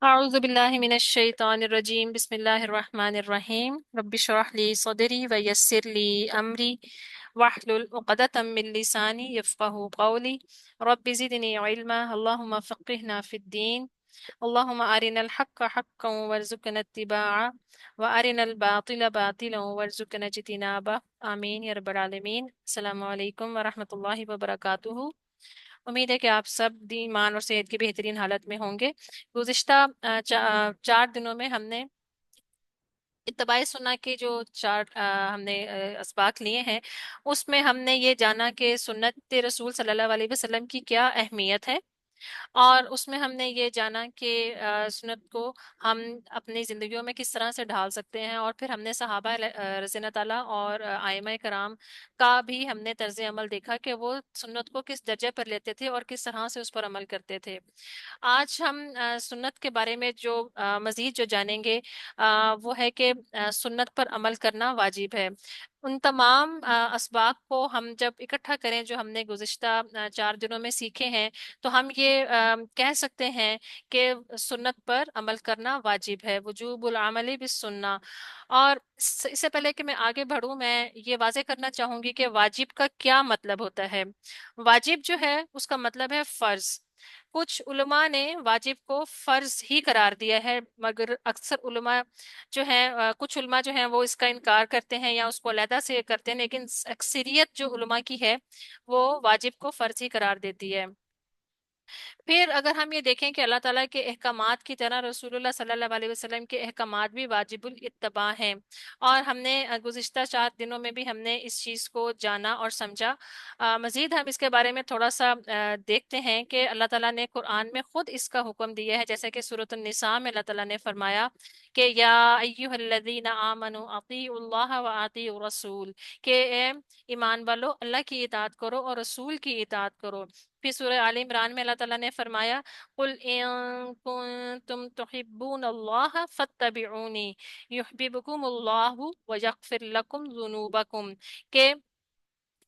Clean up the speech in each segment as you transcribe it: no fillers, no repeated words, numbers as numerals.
أعوذ بالله من الشيطان الرجيم بسم الله الرحمن الرحيم رب اشرح لي صدري ويسر لي أمري واحلل عقدة من لساني يفقه قولي رب زدني علما اللهم فقهنا في الدين اللهم أرنا الحق حقا وارزقنا اتباعه وأرنا الباطل باطلا وارزقنا اجتنابه آمين يا رب العالمين السلام عليكم ورحمة الله وبركاته۔ امید ہے کہ آپ سب دین ایمان اور صحت کی بہترین حالت میں ہوں گے۔ گزشتہ 4 دنوں میں ہم نے اتباع سنت کے جو ہم نے اسباق لیے ہیں، اس میں ہم نے یہ جانا کہ سنت رسول صلی اللہ علیہ وسلم کی کیا اہمیت ہے، اور اس میں ہم نے یہ جانا کہ سنت کو ہم اپنی زندگیوں میں کس طرح سے ڈھال سکتے ہیں، اور پھر ہم نے صحابہ رضی اللہ تعالیٰ اور ائمہ کرام کا بھی ہم نے طرز عمل دیکھا کہ وہ سنت کو کس درجے پر لیتے تھے اور کس طرح سے اس پر عمل کرتے تھے۔ آج ہم سنت کے بارے میں جو مزید جو جانیں گے وہ ہے کہ سنت پر عمل کرنا واجب ہے۔ ان تمام اسباق کو ہم جب اکٹھا کریں جو ہم نے گزشتہ 4 دنوں میں سیکھے ہیں، تو ہم یہ کہہ سکتے ہیں کہ سنت پر عمل کرنا واجب ہے، وجوب العمل بالسنہ۔ اور اس سے پہلے کہ میں آگے بڑھوں، میں یہ واضح کرنا چاہوں گی کہ واجب کا کیا مطلب ہوتا ہے۔ واجب جو ہے اس کا مطلب ہے فرض۔ کچھ علماء نے واجب کو فرض ہی قرار دیا ہے، مگر اکثر علماء جو ہیں کچھ علماء جو ہیں وہ اس کا انکار کرتے ہیں یا اس کو علیحدہ سے کرتے ہیں، لیکن اکثریت جو علماء کی ہے وہ واجب کو فرض ہی قرار دیتی ہے۔ پھر اگر ہم یہ دیکھیں کہ اللہ تعالیٰ کے احکامات کی طرح رسول اللہ صلی اللہ علیہ وسلم کے احکامات بھی واجب الاتباع ہیں، اور ہم نے گزشتہ 4 دنوں میں بھی ہم نے اس چیز کو جانا اور سمجھا۔ مزید ہم اس کے بارے میں تھوڑا سا دیکھتے ہیں کہ اللہ تعالیٰ نے قرآن میں خود اس کا حکم دیا ہے، جیسے کہ سورۃ النساء میں اللہ تعالیٰ نے فرمایا کہ یا ایھا الذین آمنوا اطیعوا اللہ و اطیعوا الرسول، کہ اے ایمان والو اللہ کی اطاعت کرو اور رسول کی اطاعت کرو۔ پھر سورہ آل عمران میں اللہ تعالیٰ نے فرمایا قل ان کنتم تحبون اللہ فاتبعونی یحببکم اللہ ویغفر لکم ذنوبکم، کہ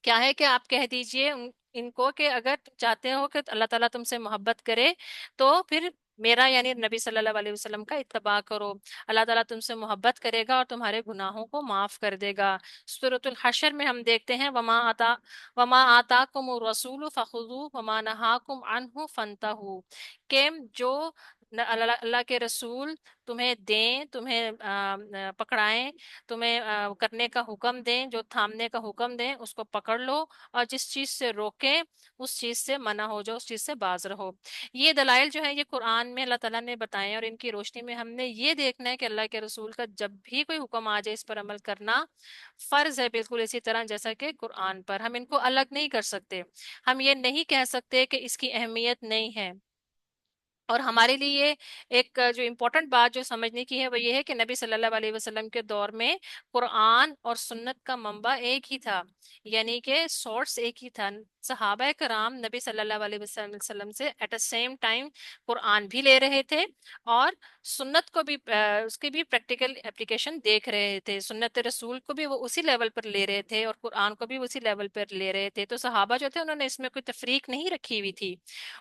کیا ہے کہ آپ کہہ دیجئے ان کو کہ اگر تم چاہتے ہو کہ اللہ تعالیٰ تم سے محبت کرے تو پھر میرا یعنی نبی صلی اللہ علیہ وسلم کا اتباع کرو، اللہ تعالیٰ تم سے محبت کرے گا اور تمہارے گناہوں کو معاف کر دے گا۔ سورۃ الحشر میں ہم دیکھتے ہیں وما آتاکم الرسول فخذوہ وما نہاکم عنہ فانتہوا، کہ جو اللہ اللہ کے رسول تمہیں دیں، تمہیں پکڑائیں، تمہیں کرنے کا حکم دیں، جو تھامنے کا حکم دیں اس کو پکڑ لو، اور جس چیز سے روکیں اس چیز سے منع ہو جاؤ، اس چیز سے باز رہو۔ یہ دلائل جو ہیں یہ قرآن میں اللہ تعالیٰ نے بتائے ہیں، اور ان کی روشنی میں ہم نے یہ دیکھنا ہے کہ اللہ کے رسول کا جب بھی کوئی حکم آ جائے اس پر عمل کرنا فرض ہے، بالکل اسی طرح جیسا کہ قرآن پر ہم ان کو الگ نہیں کر سکتے۔ ہم یہ نہیں کہہ سکتے کہ اس کی اہمیت نہیں ہے۔ اور ہمارے لیے ایک جو امپورٹنٹ بات جو سمجھنے کی ہے وہ یہ ہے کہ نبی صلی اللہ علیہ وسلم کے دور میں قرآن اور سنت کا منبع ایک ہی تھا، یعنی کہ سورس ایک ہی تھا۔ صحابہ کرام نبی صلی اللہ علیہ وسلم سے ایٹ اے سیم ٹائم قرآن بھی لے رہے تھے، اور سنت کو بھی اس کی بھی پریکٹیکل اپلیکیشن دیکھ رہے تھے، سنت رسول کو بھی وہ اسی لیول پر لے رہے تھے اور قرآن کو بھی اسی لیول پر لے رہے تھے۔ تو صحابہ جو تھے انہوں نے اس میں کوئی تفریق نہیں رکھی ہوئی تھی،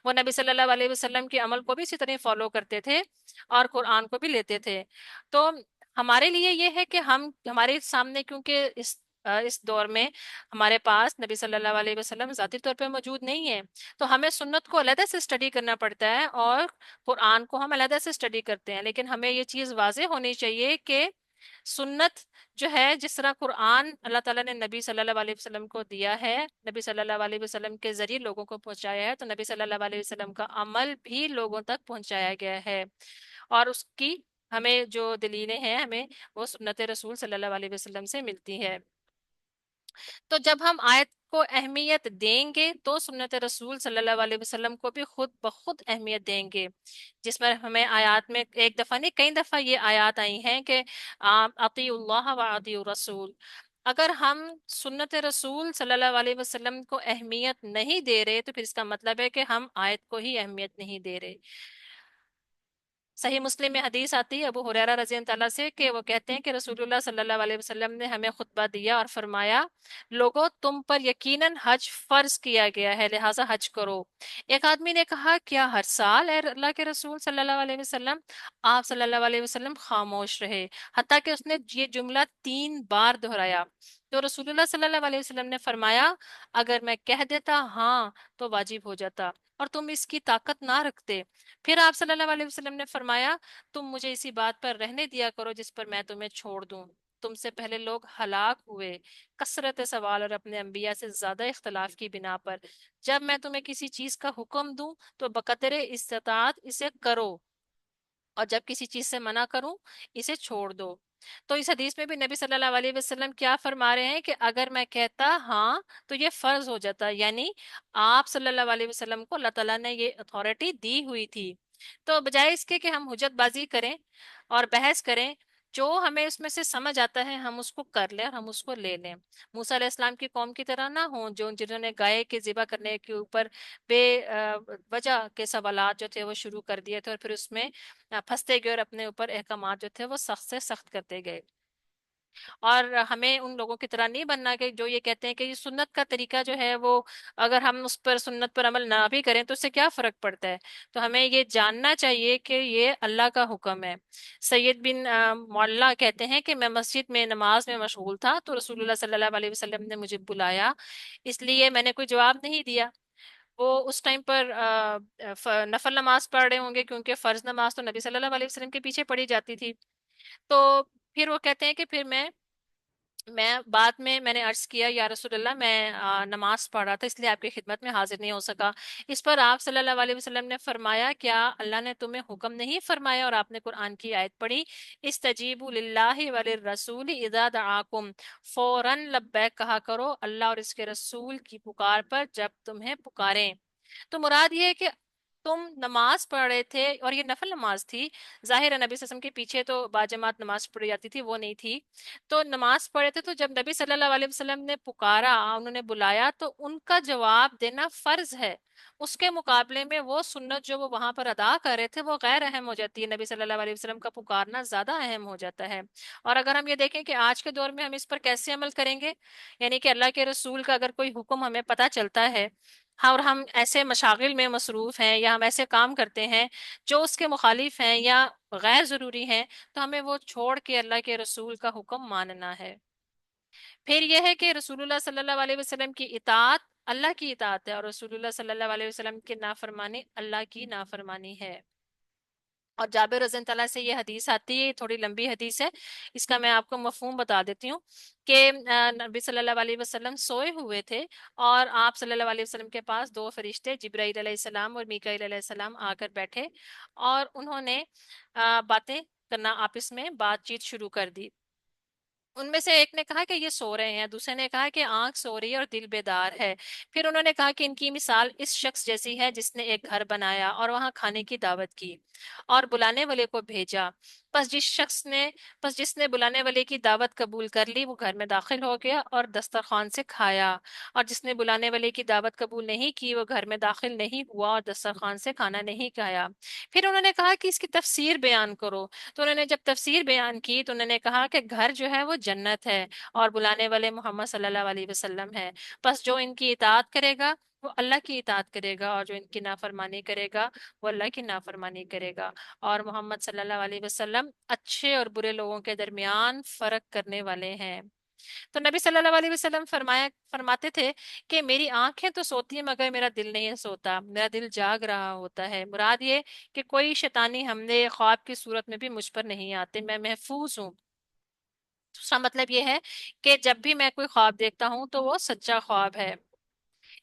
وہ نبی صلی اللہ علیہ وسلم کے عمل کو بھی اسی طرح فالو کرتے تھے اور قرآن کو بھی لیتے تھے۔ تو ہمارے لیے یہ ہے کہ ہمارے سامنے کیونکہ اس دور میں ہمارے پاس نبی صلی اللہ علیہ وسلم ذاتی طور پہ موجود نہیں ہے، تو ہمیں سنت کو علیحدہ سے اسٹڈی کرنا پڑتا ہے اور قرآن کو ہم علیحدہ سے اسٹڈی کرتے ہیں، لیکن ہمیں یہ چیز واضح ہونی چاہیے کہ سنت جو ہے جس طرح قرآن اللہ تعالیٰ نے نبی صلی اللہ علیہ وسلم کو دیا ہے، نبی صلی اللہ علیہ وسلم کے ذریعے لوگوں کو پہنچایا ہے، تو نبی صلی اللہ علیہ وسلم کا عمل بھی لوگوں تک پہنچایا گیا ہے، اور اس کی ہمیں جو دلیلیں ہیں ہمیں وہ سنت رسول صلی اللہ علیہ وسلم سے ملتی ہے۔ تو جب ہم آیت کو اہمیت دیں گے تو سنت رسول صلی اللہ علیہ وسلم کو بھی خود بخود اہمیت دیں گے، جس میں ہمیں آیات میں ایک دفعہ نہیں کئی دفعہ یہ آیات آئی ہیں کہ اطیعوا اللہ و اطیعوا الرسول۔ اگر ہم سنت رسول صلی اللہ علیہ وسلم کو اہمیت نہیں دے رہے تو پھر اس کا مطلب ہے کہ ہم آیت کو ہی اہمیت نہیں دے رہے۔ صحیح مسلم میں حدیث آتی ہے ابو ہریرہ رضی اللہ عنہ سے کہ وہ کہتے ہیں کہ رسول اللہ صلی اللہ علیہ وسلم نے ہمیں خطبہ دیا اور فرمایا، لوگوں تم پر یقیناً حج فرض کیا گیا ہے، لہٰذا حج کرو۔ ایک آدمی نے کہا، کیا ہر سال اے اللہ کے رسول صلی اللہ علیہ وسلم؟ آپ صلی اللہ علیہ وسلم خاموش رہے، حتیٰ کہ اس نے یہ جملہ 3 بار دہرایا۔ تو رسول اللہ صلی اللہ علیہ وسلم نے فرمایا، اگر میں کہہ دیتا ہاں تو واجب ہو جاتا اور تم اس کی طاقت نہ رکھتے۔ پھر آپ صلی اللہ علیہ وسلم نے فرمایا، تم مجھے اسی بات پر رہنے دیا کرو جس پر میں تمہیں چھوڑ دوں۔ تم سے پہلے لوگ ہلاک ہوئے کثرت سوال اور اپنے انبیاء سے زیادہ اختلاف کی بنا پر۔ جب میں تمہیں کسی چیز کا حکم دوں تو بقدر استطاعت اسے کرو، اور جب کسی چیز سے منع کروں اسے چھوڑ دو۔ تو اس حدیث میں بھی نبی صلی اللہ علیہ وسلم کیا فرما رہے ہیں کہ اگر میں کہتا ہاں تو یہ فرض ہو جاتا، یعنی آپ صلی اللہ علیہ وسلم کو اللہ تعالیٰ نے یہ اتھارٹی دی ہوئی تھی۔ تو بجائے اس کے کہ ہم حجت بازی کریں اور بحث کریں، جو ہمیں اس میں سے سمجھ آتا ہے ہم اس کو کر لیں اور ہم اس کو لے لیں۔ موسیٰ علیہ السلام کی قوم کی طرح نہ ہوں جنہوں نے گائے کے ذبح کرنے کے اوپر بے وجہ کے سوالات جو تھے وہ شروع کر دیے تھے، اور پھر اس میں پھنستے گئے اور اپنے اوپر احکامات جو تھے وہ سخت سے سخت کرتے گئے۔ اور ہمیں ان لوگوں کی طرح نہیں بننا کہ جو یہ کہتے ہیں کہ یہ سنت کا طریقہ جو ہے وہ اگر ہم اس پر سنت پر عمل نہ بھی کریں تو اس سے کیا فرق پڑتا ہے۔ تو ہمیں یہ جاننا چاہیے کہ یہ اللہ کا حکم ہے۔ سید بن معلہ کہتے ہیں کہ میں مسجد میں نماز میں مشغول تھا تو رسول اللہ صلی اللہ علیہ وسلم نے مجھے بلایا، اس لیے میں نے کوئی جواب نہیں دیا۔ وہ اس ٹائم پر نفل نماز پڑھ رہے ہوں گے کیونکہ فرض نماز تو نبی صلی اللہ علیہ وسلم کے پیچھے پڑھی جاتی تھی۔ تو پھر وہ کہتے ہیں کہ پھر میں بعد میں نے عرض کیا، یا رسول اللہ میں نماز پڑھ رہا تھا اس لیے آپ کی خدمت میں حاضر نہیں ہو سکا۔ اس پر آپ صلی اللہ علیہ وسلم نے فرمایا، کیا اللہ نے تمہیں حکم نہیں فرمایا؟ اور آپ نے قرآن کی آیت پڑھی، استجیبوا للہ وللرسول اذا دعاکم، فوراً لبیک کہا کرو اللہ اور اس کے رسول کی پکار پر جب تمہیں پکاریں۔ تو مراد یہ ہے کہ تم نماز پڑھ رہے تھے اور یہ نفل نماز تھی، ظاہر ہے نبی صلی اللہ علیہ وسلم کے پیچھے تو باجماعت نماز پڑھی جاتی تھی، وہ نہیں تھی۔ تو نماز پڑھے تھے تو جب نبی صلی اللہ علیہ وسلم نے پکارا، انہوں نے بلایا، تو ان کا جواب دینا فرض ہے۔ اس کے مقابلے میں وہ سنت جو وہ وہاں پر ادا کر رہے تھے وہ غیر اہم ہو جاتی ہے، نبی صلی اللہ علیہ وسلم کا پکارنا زیادہ اہم ہو جاتا ہے۔ اور اگر ہم یہ دیکھیں کہ آج کے دور میں ہم اس پر کیسے عمل کریں گے، یعنی کہ اللہ کے رسول کا اگر کوئی حکم ہمیں پتہ چلتا ہے، ہاں، اور ہم ایسے مشاغل میں مصروف ہیں یا ہم ایسے کام کرتے ہیں جو اس کے مخالف ہیں یا غیر ضروری ہیں، تو ہمیں وہ چھوڑ کے اللہ کے رسول کا حکم ماننا ہے۔ پھر یہ ہے کہ رسول اللہ صلی اللہ علیہ وسلم کی اطاعت اللہ کی اطاعت ہے، اور رسول اللہ صلی اللہ علیہ وسلم کی نافرمانی اللہ کی نافرمانی ہے۔ اور جابر رضی اللہ عنہ سے یہ حدیث آتی ہے، تھوڑی لمبی حدیث ہے، اس کا میں آپ کو مفہوم بتا دیتی ہوں کہ نبی صلی اللہ علیہ وسلم سوئے ہوئے تھے اور آپ صلی اللہ علیہ وسلم کے پاس 2 فرشتے جبرائیل علیہ السلام اور میکائیل علیہ السلام آ کر بیٹھے، اور انہوں نے باتیں کرنا، آپس میں بات چیت شروع کر دی۔ ان میں سے ایک نے کہا کہ یہ سو رہے ہیں، دوسرے نے کہا کہ آنکھ سو رہی ہے اور دل بیدار ہے۔ پھر انہوں نے کہا کہ ان کی مثال اس شخص جیسی ہے جس نے ایک گھر بنایا اور وہاں کھانے کی دعوت کی اور بلانے والے کو بھیجا۔ پس جس نے بلانے والے کی دعوت قبول کر لی وہ گھر میں داخل ہو گیا اور دسترخوان سے کھایا، اور جس نے بلانے والے کی دعوت قبول نہیں کی وہ گھر میں داخل نہیں ہوا اور دسترخوان سے کھانا نہیں کھایا۔ پھر انہوں نے کہا کہ اس کی تفسیر بیان کرو۔ تو انہوں نے جب تفسیر بیان کی تو انہوں نے کہا کہ گھر جو ہے وہ جنت ہے اور بلانے والے محمد صلی اللہ علیہ وسلم ہے، بس جو ان کی اطاعت کرے گا وہ اللہ کی اطاعت کرے گا، اور جو ان کی نافرمانی کرے گا وہ اللہ کی نافرمانی کرے گا۔ اور محمد صلی اللہ علیہ وسلم اچھے اور برے لوگوں کے درمیان فرق کرنے والے ہیں۔ تو نبی صلی اللہ علیہ وسلم فرماتے تھے کہ میری آنکھیں تو سوتی ہیں مگر میرا دل نہیں سوتا، میرا دل جاگ رہا ہوتا ہے۔ مراد یہ کہ کوئی شیطانی حملے خواب کی صورت میں بھی مجھ پر نہیں آتے، میں محفوظ ہوں۔ دوسرا مطلب یہ ہے کہ جب بھی میں کوئی خواب دیکھتا ہوں تو وہ سچا خواب ہے۔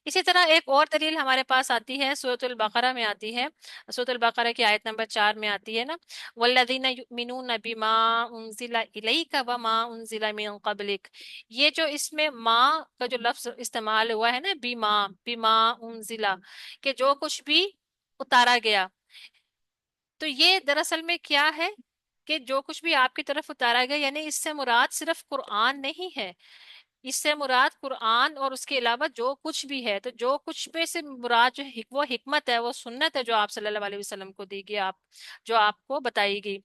اسی طرح ایک اور دلیل ہمارے پاس آتی ہے، سورۃ البقرہ میں آتی ہے، سورۃ البقرہ کی آیت نمبر 4 میں آتی ہے نا، والذین یؤمنون بما انزل الیک وما انزل من قبلک۔ یہ جو اس میں ما کا جو لفظ استعمال ہوا ہے نا، بما انزل، کہ جو کچھ بھی اتارا گیا، تو یہ دراصل میں کیا ہے کہ جو کچھ بھی آپ کی طرف اتارا گیا، یعنی اس سے مراد صرف قرآن نہیں ہے، اس سے مراد قرآن اور اس کے علاوہ جو کچھ بھی ہے، تو جو کچھ میں سے مراد جو ہے وہ حکمت ہے، وہ سنت ہے جو آپ صلی اللہ علیہ وسلم کو دی گئی، آپ جو آپ کو بتائی گئی۔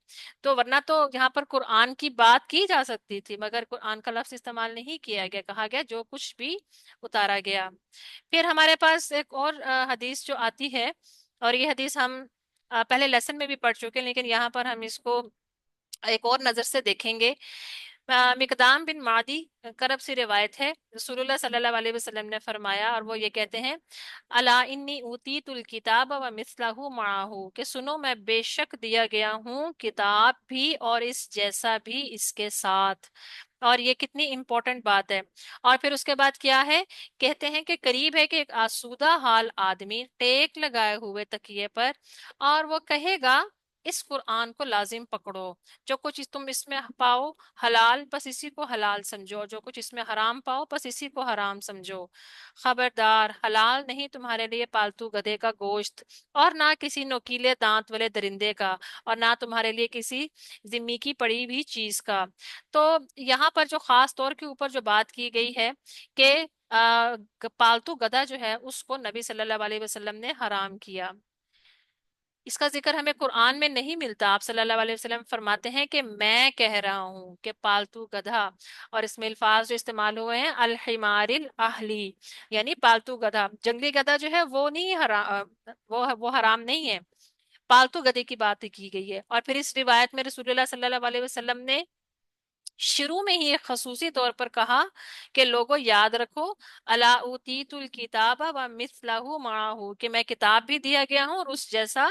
تو ورنہ تو یہاں پر قرآن کی بات کی جا سکتی تھی، مگر قرآن کا لفظ استعمال نہیں کیا گیا، کہا گیا جو کچھ بھی اتارا گیا۔ پھر ہمارے پاس ایک اور حدیث جو آتی ہے، اور یہ حدیث ہم پہلے لیسن میں بھی پڑھ چکے ہیں، لیکن یہاں پر ہم اس کو ایک اور نظر سے دیکھیں گے۔ مقدام بن معدی کرب سے روایت ہے، رسول اللہ صلی اللہ علیہ وسلم نے فرمایا، اور وہ یہ کہتے ہیں، الا انی اوتیت الکتاب و مثلہ معہ، کہ سنو میں بے شک دیا گیا ہوں کتاب بھی اور اس جیسا بھی اس کے ساتھ۔ اور یہ کتنی امپورٹنٹ بات ہے۔ اور پھر اس کے بعد کیا ہے، کہتے ہیں کہ قریب ہے کہ ایک آسودہ حال آدمی ٹیک لگائے ہوئے تکیے پر، اور وہ کہے گا اس قرآن کو لازم پکڑو، جو کچھ تم اس میں پاؤ حلال بس اسی کو حلال سمجھو، جو کچھ اس میں حرام پاؤ بس اسی کو حرام سمجھو۔ خبردار، حلال نہیں تمہارے لیے پالتو گدھے کا گوشت، اور نہ کسی نوکیلے دانت والے درندے کا، اور نہ تمہارے لیے کسی ذمہ کی پڑی ہوئی چیز کا۔ تو یہاں پر جو خاص طور کے اوپر جو بات کی گئی ہے کہ پالتو گدھا جو ہے اس کو نبی صلی اللہ علیہ وسلم نے حرام کیا۔ اس کا ذکر ہمیں قرآن میں نہیں ملتا، آپ صلی اللہ علیہ وسلم فرماتے ہیں کہ میں کہہ رہا ہوں کہ پالتو گدھا، اور اس میں الفاظ جو استعمال ہوئے ہیں الحمار الاہلی، یعنی پالتو گدھا، جنگلی گدھا جو ہے وہ نہیں حرام، وہ حرام نہیں ہے، پالتو گدھے کی بات کی گئی ہے۔ اور پھر اس روایت میں رسول اللہ صلی اللہ علیہ وسلم نے شروع میں ہی ایک خصوصی طور پر کہا کہ لوگوں یاد رکھو، الا اوتیت الکتاب و مثلہ معہ، کہ میں کتاب بھی دیا گیا ہوں اور اس جیسا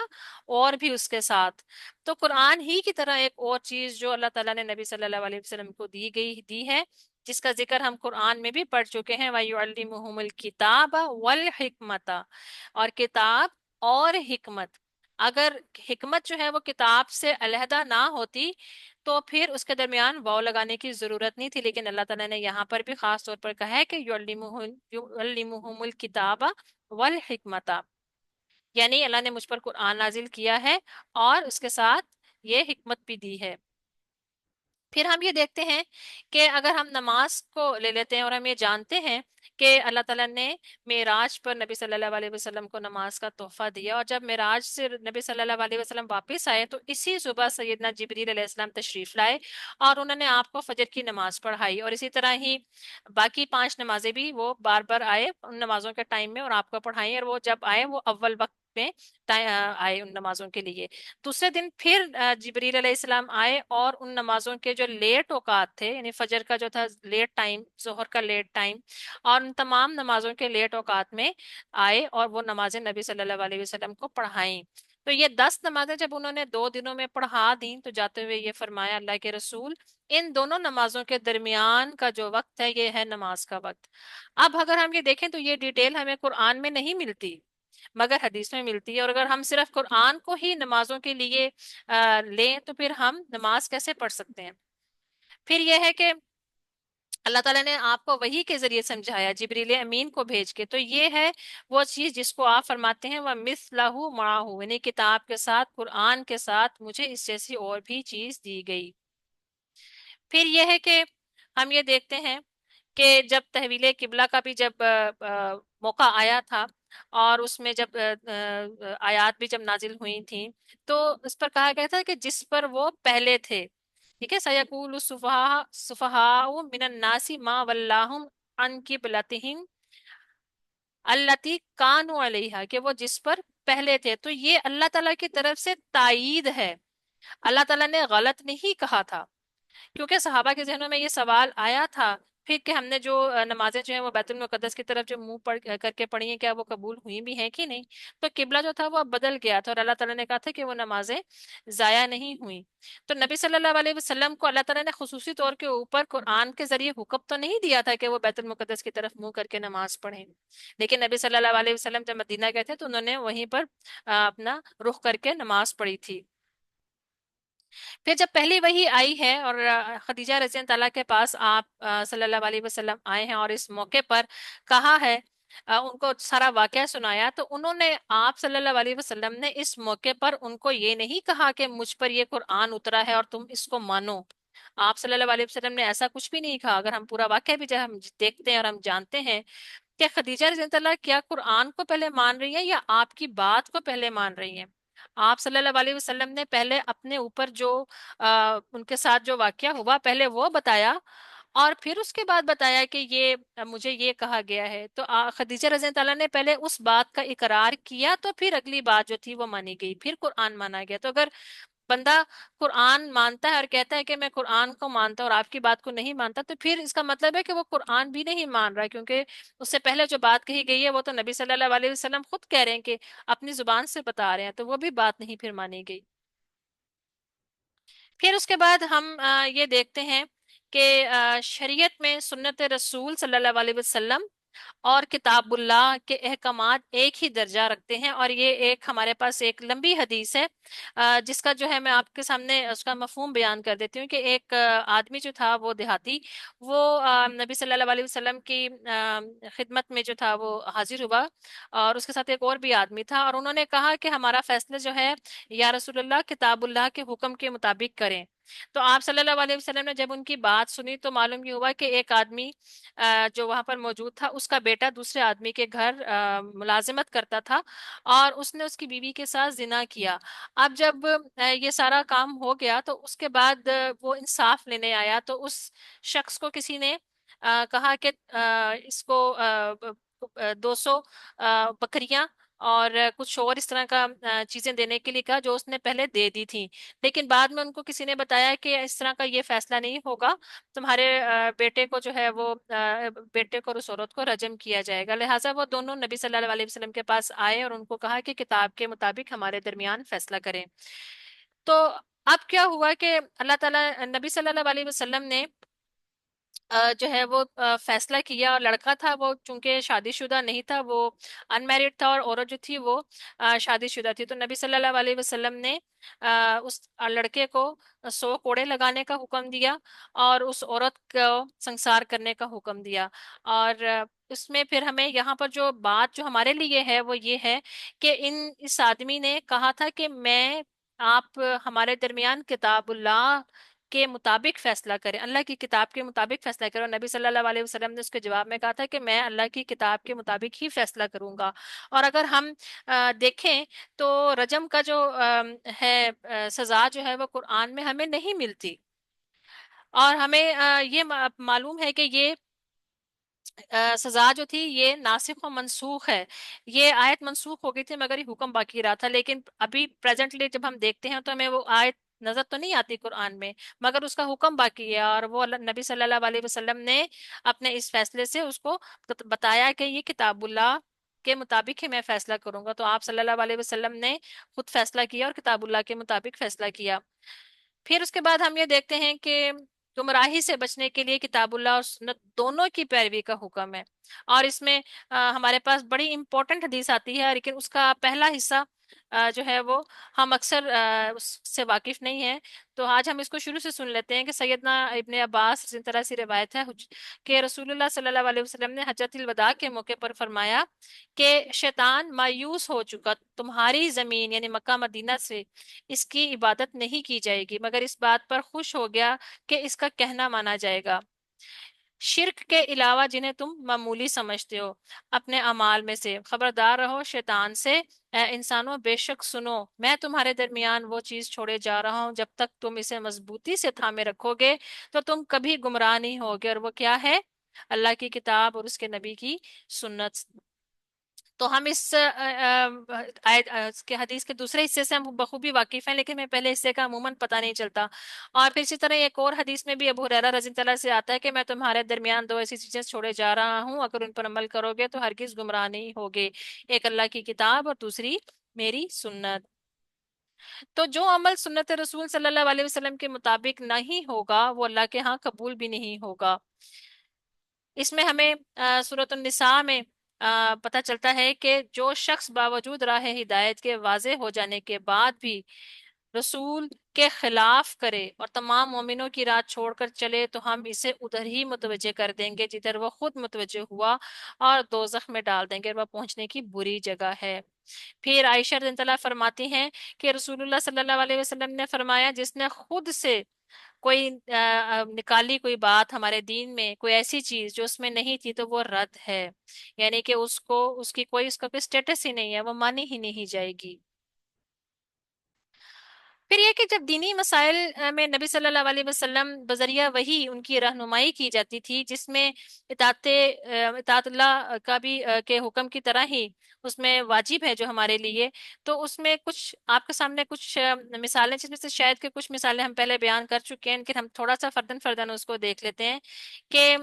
اور بھی اس کے ساتھ۔ تو قرآن ہی کی طرح ایک اور چیز جو اللہ تعالیٰ نے نبی صلی اللہ علیہ وسلم کو دی ہے، جس کا ذکر ہم قرآن میں بھی پڑھ چکے ہیں، وَيُعَلِّمُهُمُ الْكِتَابَ وَالْحِكْمَةَ، اور کتاب اور حکمت۔ اگر حکمت جو ہے وہ کتاب سے علیحدہ نہ ہوتی تو پھر اس کے درمیان واو لگانے کی ضرورت نہیں تھی، لیکن اللہ تعالیٰ نے یہاں پر بھی خاص طور پر کہا ہے کہ یعلمہم الکتاب والحکمت، یعنی اللہ نے مجھ پر قرآن نازل کیا ہے اور اس کے ساتھ یہ حکمت بھی دی ہے۔ پھر ہم یہ دیکھتے ہیں کہ اگر ہم نماز کو لے لیتے ہیں، اور ہم یہ جانتے ہیں کہ اللہ تعالیٰ نے معراج پر نبی صلی اللہ علیہ وسلم کو نماز کا تحفہ دیا، اور جب معراج سے نبی صلی اللہ علیہ وسلم واپس آئے تو اسی صبح سیدنا جبریل علیہ السلام تشریف لائے، اور انہوں نے آپ کو فجر کی نماز پڑھائی، اور اسی طرح ہی باقی 5 نمازیں بھی وہ بار بار آئے ان نمازوں کے ٹائم میں اور آپ کو پڑھائی، اور وہ جب آئے وہ اول وقت میں آئے ان نمازوں کے لیے۔ دوسرے دن پھر جبریل علیہ السلام آئے اور ان نمازوں کے جو لیٹ اوقات تھے، یعنی فجر کا جو تھا لیٹ ٹائم، ظہر کا لیٹ ٹائم، اور ان تمام نمازوں کے لیٹ اوقات میں آئے اور وہ نمازیں نبی صلی اللہ علیہ وسلم کو پڑھائیں۔ تو یہ 10 نمازیں جب انہوں نے 2 دنوں میں پڑھا دیں تو جاتے ہوئے یہ فرمایا اللہ کے رسول، ان دونوں نمازوں کے درمیان کا جو وقت ہے یہ ہے نماز کا وقت۔ اب اگر ہم یہ دیکھیں تو یہ ڈیٹیل ہمیں قرآن میں نہیں ملتی، مگر حدیث میں ملتی ہے، اور اگر ہم صرف قرآن کو ہی نمازوں کے لیے لیں تو پھر ہم نماز کیسے پڑھ سکتے ہیں؟ پھر یہ ہے کہ اللہ تعالیٰ نے آپ کو وحی کے ذریعے سمجھایا جبریل امین کو بھیج کے، تو یہ ہے وہ چیز جس کو آپ فرماتے ہیں وَمِثْلَهُ مَعَهُ، یعنی کتاب کے ساتھ، قرآن کے ساتھ مجھے اس جیسی اور بھی چیز دی گئی۔ پھر یہ ہے کہ ہم یہ دیکھتے ہیں کہ جب تحویل قبلہ کا بھی جب موقع آیا تھا، اور اس میں جب آیات بھی جب نازل ہوئی تھیں، تو اس پر کہا گیا تھا کہ جس پر وہ پہلے تھے، ٹھیک ہے، سَيَقُولُ السُّفَهَاءُ مِنَ النَّاسِ مَا وَلَّاهُمْ عَنْ قِبْلَتِهِمْ الَّتِي كَانُوا عَلَيْهَا، کہ وہ جس پر پہلے تھے۔ تو یہ اللہ تعالیٰ کی طرف سے تائید ہے، اللہ تعالیٰ نے غلط نہیں کہا تھا، کیونکہ صحابہ کے ذہنوں میں یہ سوال آیا تھا پھر کہ ہم نے جو نمازیں جو ہیں وہ بیت المقدس کی طرف جو منہ پڑھ کر کے پڑھی ہیں، کیا وہ قبول ہوئی بھی ہیں کہ نہیں؟ تو قبلہ جو تھا وہ اب بدل گیا تھا، اور اللہ تعالیٰ نے کہا تھا کہ وہ نمازیں ضائع نہیں ہوئیں۔ تو نبی صلی اللہ علیہ وسلم کو اللہ تعالیٰ نے خصوصی طور کے اوپر قرآن کے ذریعے حکم تو نہیں دیا تھا کہ وہ بیت المقدس کی طرف منہ کر کے نماز پڑھیں، لیکن نبی صلی اللہ علیہ وسلم جب مدینہ گئے تھے تو انہوں نے وہیں پر اپنا رخ کر کے نماز پڑھی تھی۔ پھر جب پہلی وحی آئی ہے اور خدیجہ رضی اللہ تعالیٰ کے پاس آپ صلی اللہ علیہ وسلم آئے ہیں اور اس موقع پر کہا ہے، ان کو سارا واقعہ سنایا، تو انہوں نے آپ صلی اللہ علیہ وسلم نے اس موقع پر ان کو یہ نہیں کہا کہ مجھ پر یہ قرآن اترا ہے اور تم اس کو مانو، آپ صلی اللہ علیہ وسلم نے ایسا کچھ بھی نہیں کہا. اگر ہم پورا واقعہ بھی جب ہم دیکھتے ہیں اور ہم جانتے ہیں کہ خدیجہ رضی اللہ کیا قرآن کو پہلے مان رہی ہیں یا آپ کی بات کو پہلے مان رہی ہیں. آپ صلی اللہ علیہ وسلم نے پہلے اپنے اوپر جو ان کے ساتھ جو واقعہ ہوا پہلے وہ بتایا، اور پھر اس کے بعد بتایا کہ یہ مجھے یہ کہا گیا ہے. تو خدیجہ رضی اللہ عنہا نے پہلے اس بات کا اقرار کیا، تو پھر اگلی بات جو تھی وہ مانی گئی، پھر قرآن مانا گیا. تو اگر بندہ قرآن مانتا ہے اور کہتا ہے کہ میں قرآن کو مانتا ہوں اور آپ کی بات کو نہیں مانتا، تو پھر اس کا مطلب ہے کہ وہ قرآن بھی نہیں مان رہا ہے، کیونکہ اس سے پہلے جو بات کہی گئی ہے وہ تو نبی صلی اللہ علیہ وسلم خود کہہ رہے ہیں کہ اپنی زبان سے بتا رہے ہیں، تو وہ بھی بات نہیں پھر مانی گئی. پھر اس کے بعد ہم یہ دیکھتے ہیں کہ شریعت میں سنت رسول صلی اللہ علیہ وسلم اور کتاب اللہ کے احکامات ایک ہی درجہ رکھتے ہیں. اور یہ ایک ہمارے پاس ایک لمبی حدیث ہے جس کا جو ہے میں آپ کے سامنے اس کا مفہوم بیان کر دیتی ہوں. کہ ایک آدمی جو تھا وہ دیہاتی، وہ نبی صلی اللہ علیہ وسلم کی خدمت میں جو تھا وہ حاضر ہوا، اور اس کے ساتھ ایک اور بھی آدمی تھا، اور انہوں نے کہا کہ ہمارا فیصلہ جو ہے یا رسول اللہ کتاب اللہ کے حکم کے مطابق کریں. تو آپ صلی اللہ علیہ وسلم نے جب ان کی بات سنی تو معلوم یہ ہوا کہ ایک آدمی جو وہاں پر موجود تھا، اس کا بیٹا دوسرے آدمی کے گھر ملازمت کرتا تھا، اور اس نے اس کی بیوی کے ساتھ زنا کیا. اب جب یہ سارا کام ہو گیا تو اس کے بعد وہ انصاف لینے آیا، تو اس شخص کو کسی نے کہا کہ اس کو 200 بکریاں اور کچھ اور اس طرح کا چیزیں دینے کے لیے کہا، جو اس نے پہلے دے دی تھی. لیکن بعد میں ان کو کسی نے بتایا کہ اس طرح کا یہ فیصلہ نہیں ہوگا، تمہارے بیٹے کو جو ہے وہ بیٹے کو اور اس عورت کو رجم کیا جائے گا. لہٰذا وہ دونوں نبی صلی اللہ علیہ وسلم کے پاس آئے اور ان کو کہا کہ کتاب کے مطابق ہمارے درمیان فیصلہ کریں. تو اب کیا ہوا کہ اللہ تعالیٰ نبی صلی اللہ علیہ وسلم نے جو ہے وہ فیصلہ کیا، اور لڑکا تھا وہ چونکہ شادی شدہ نہیں تھا، وہ ان میرڈ تھا، اور عورت جو تھی وہ شادی شدہ تھی. تو نبی صلی اللہ علیہ وسلم نے اس لڑکے کو 100 کوڑے لگانے کا حکم دیا، اور اس عورت کو سنسار کرنے کا حکم دیا. اور اس میں پھر ہمیں یہاں پر جو بات جو ہمارے لیے ہے وہ یہ ہے کہ اس آدمی نے کہا تھا کہ میں آپ ہمارے درمیان کتاب اللہ کے مطابق فیصلہ کریں، اللہ کی کتاب کے مطابق فیصلہ کریں. اور نبی صلی اللہ علیہ وسلم نے اس کے جواب میں کہا تھا کہ میں اللہ کی کتاب کے مطابق ہی فیصلہ کروں گا. اور اگر ہم دیکھیں تو رجم کا جو ہے سزا جو ہے وہ قرآن میں ہمیں نہیں ملتی، اور ہمیں یہ معلوم ہے کہ یہ سزا جو تھی یہ ناسخ و منسوخ ہے. یہ آیت منسوخ ہو گئی تھی مگر یہ حکم باقی رہا تھا. لیکن ابھی پریزنٹلی جب ہم دیکھتے ہیں تو ہمیں وہ آیت نظر تو نہیں آتی قرآن میں، مگر اس کا حکم باقی ہے. اور وہ نبی صلی اللہ علیہ وسلم نے اپنے اس فیصلے سے اس کو بتایا کہ یہ کتاب اللہ کے مطابق ہی میں فیصلہ کروں گا. تو آپ صلی اللہ علیہ وسلم نے خود فیصلہ کیا اور کتاب اللہ کے مطابق فیصلہ کیا. پھر اس کے بعد ہم یہ دیکھتے ہیں کہ گمراہی سے بچنے کے لیے کتاب اللہ اور سنت دونوں کی پیروی کا حکم ہے. اور اس میں ہمارے پاس بڑی امپورٹنٹ حدیث آتی ہے، لیکن اس کا پہلا حصہ جو ہے وہ ہم اکثر اس سے واقف نہیں ہیں. تو آج ہم اس کو شروع سے سن لیتے ہیں کہ سیدنا ابن عباس جس طرح سے روایت ہے کہ رسول اللہ صلی اللہ علیہ وسلم نے حجۃ الوداع کے موقع پر فرمایا کہ شیطان مایوس ہو چکا، تمہاری زمین یعنی مکہ مدینہ سے اس کی عبادت نہیں کی جائے گی، مگر اس بات پر خوش ہو گیا کہ اس کا کہنا مانا جائے گا. شرک کے علاوہ جنہیں تم معمولی سمجھتے ہو اپنے اعمال میں سے خبردار رہو شیطان سے. اے انسانوں بے شک سنو، میں تمہارے درمیان وہ چیز چھوڑے جا رہا ہوں، جب تک تم اسے مضبوطی سے تھامے رکھو گے تو تم کبھی گمراہ نہیں ہوگے. اور وہ کیا ہے؟ اللہ کی کتاب اور اس کے نبی کی سنت. تو ہم اس اس کے حدیث کے دوسرے حصے سے ہم بخوبی واقف ہیں، لیکن میں پہلے حصے کا عموماً پتہ نہیں چلتا. اور پھر اسی طرح ایک اور حدیث میں بھی ابو ہریرہ رضی اللہ عنہ سے آتا ہے کہ میں تمہارے درمیان دو ایسی چیزیں چھوڑے جا رہا ہوں، اگر ان پر عمل کرو گے تو ہرگز گمراہ نہیں ہوگے، ایک اللہ کی کتاب اور دوسری میری سنت. تو جو عمل سنت رسول صلی اللہ علیہ وسلم کے مطابق نہیں ہوگا وہ اللہ کے ہاں قبول بھی نہیں ہوگا. اس میں ہمیں سورۃ النساء میں پتہ چلتا ہے کہ جو شخص باوجود راہ ہدایت کے واضح ہو جانے کے بعد بھی رسول کے خلاف کرے اور تمام مومنوں کی راہ چھوڑ کر چلے تو ہم اسے ادھر ہی متوجہ کر دیں گے جدھر وہ خود متوجہ ہوا، اور دوزخ میں ڈال دیں گے، اور وہ پہنچنے کی بری جگہ ہے. پھر عائشہ رضی اللہ عنہا فرماتی ہیں کہ رسول اللہ صلی اللہ علیہ وسلم نے فرمایا جس نے خود سے کوئی نکالی کوئی بات ہمارے دین میں، کوئی ایسی چیز جو اس میں نہیں تھی، تو وہ رد ہے، یعنی کہ اس کو اس کا کوئی اسٹیٹس ہی نہیں ہے، وہ مانی ہی نہیں جائے گی۔ پھر یہ کہ جب دینی مسائل میں نبی صلی اللہ علیہ وسلم بذریعہ وہی ان کی رہنمائی کی جاتی تھی، جس میں اطاعت اللہ کا بھی کے حکم کی طرح ہی اس میں واجب ہے جو ہمارے لیے، تو اس میں کچھ آپ کے سامنے کچھ مثالیں، جس میں سے شاید کہ کچھ مثالیں ہم پہلے بیان کر چکے ہیں، لیکن ہم تھوڑا سا فردن فردن اس کو دیکھ لیتے ہیں کہ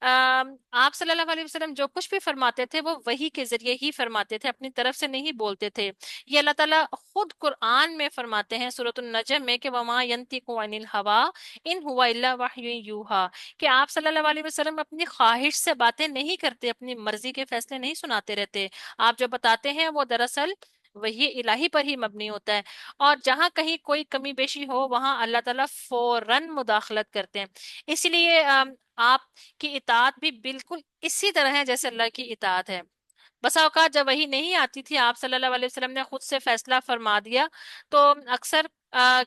آپ صلی اللہ علیہ وسلم جو کچھ بھی فرماتے تھے وہ وحی کے ذریعے ہی فرماتے تھے، اپنی طرف سے نہیں بولتے تھے۔ یہ اللہ تعالیٰ خود قرآن میں فرماتے ہیں سورۃ النجم میں کہ وما ينطق عن الهوى ان هو الا وحی یوحى، کہ آپ صلی اللہ علیہ وسلم اپنی خواہش سے باتیں نہیں کرتے، اپنی مرضی کے فیصلے نہیں سناتے رہتے، آپ جو بتاتے ہیں وہ دراصل وہی الہی پر ہی مبنی ہوتا ہے، اور جہاں کہیں کوئی کمی بیشی ہو وہاں اللہ تعالیٰ فوراً مداخلت کرتے ہیں۔ اس لیے آپ کی اطاعت بھی بالکل اسی طرح ہے جیسے اللہ کی اطاعت ہے۔ بسا اوقات جب وہی نہیں آتی تھی، آپ صلی اللہ علیہ وسلم نے خود سے فیصلہ فرما دیا، تو اکثر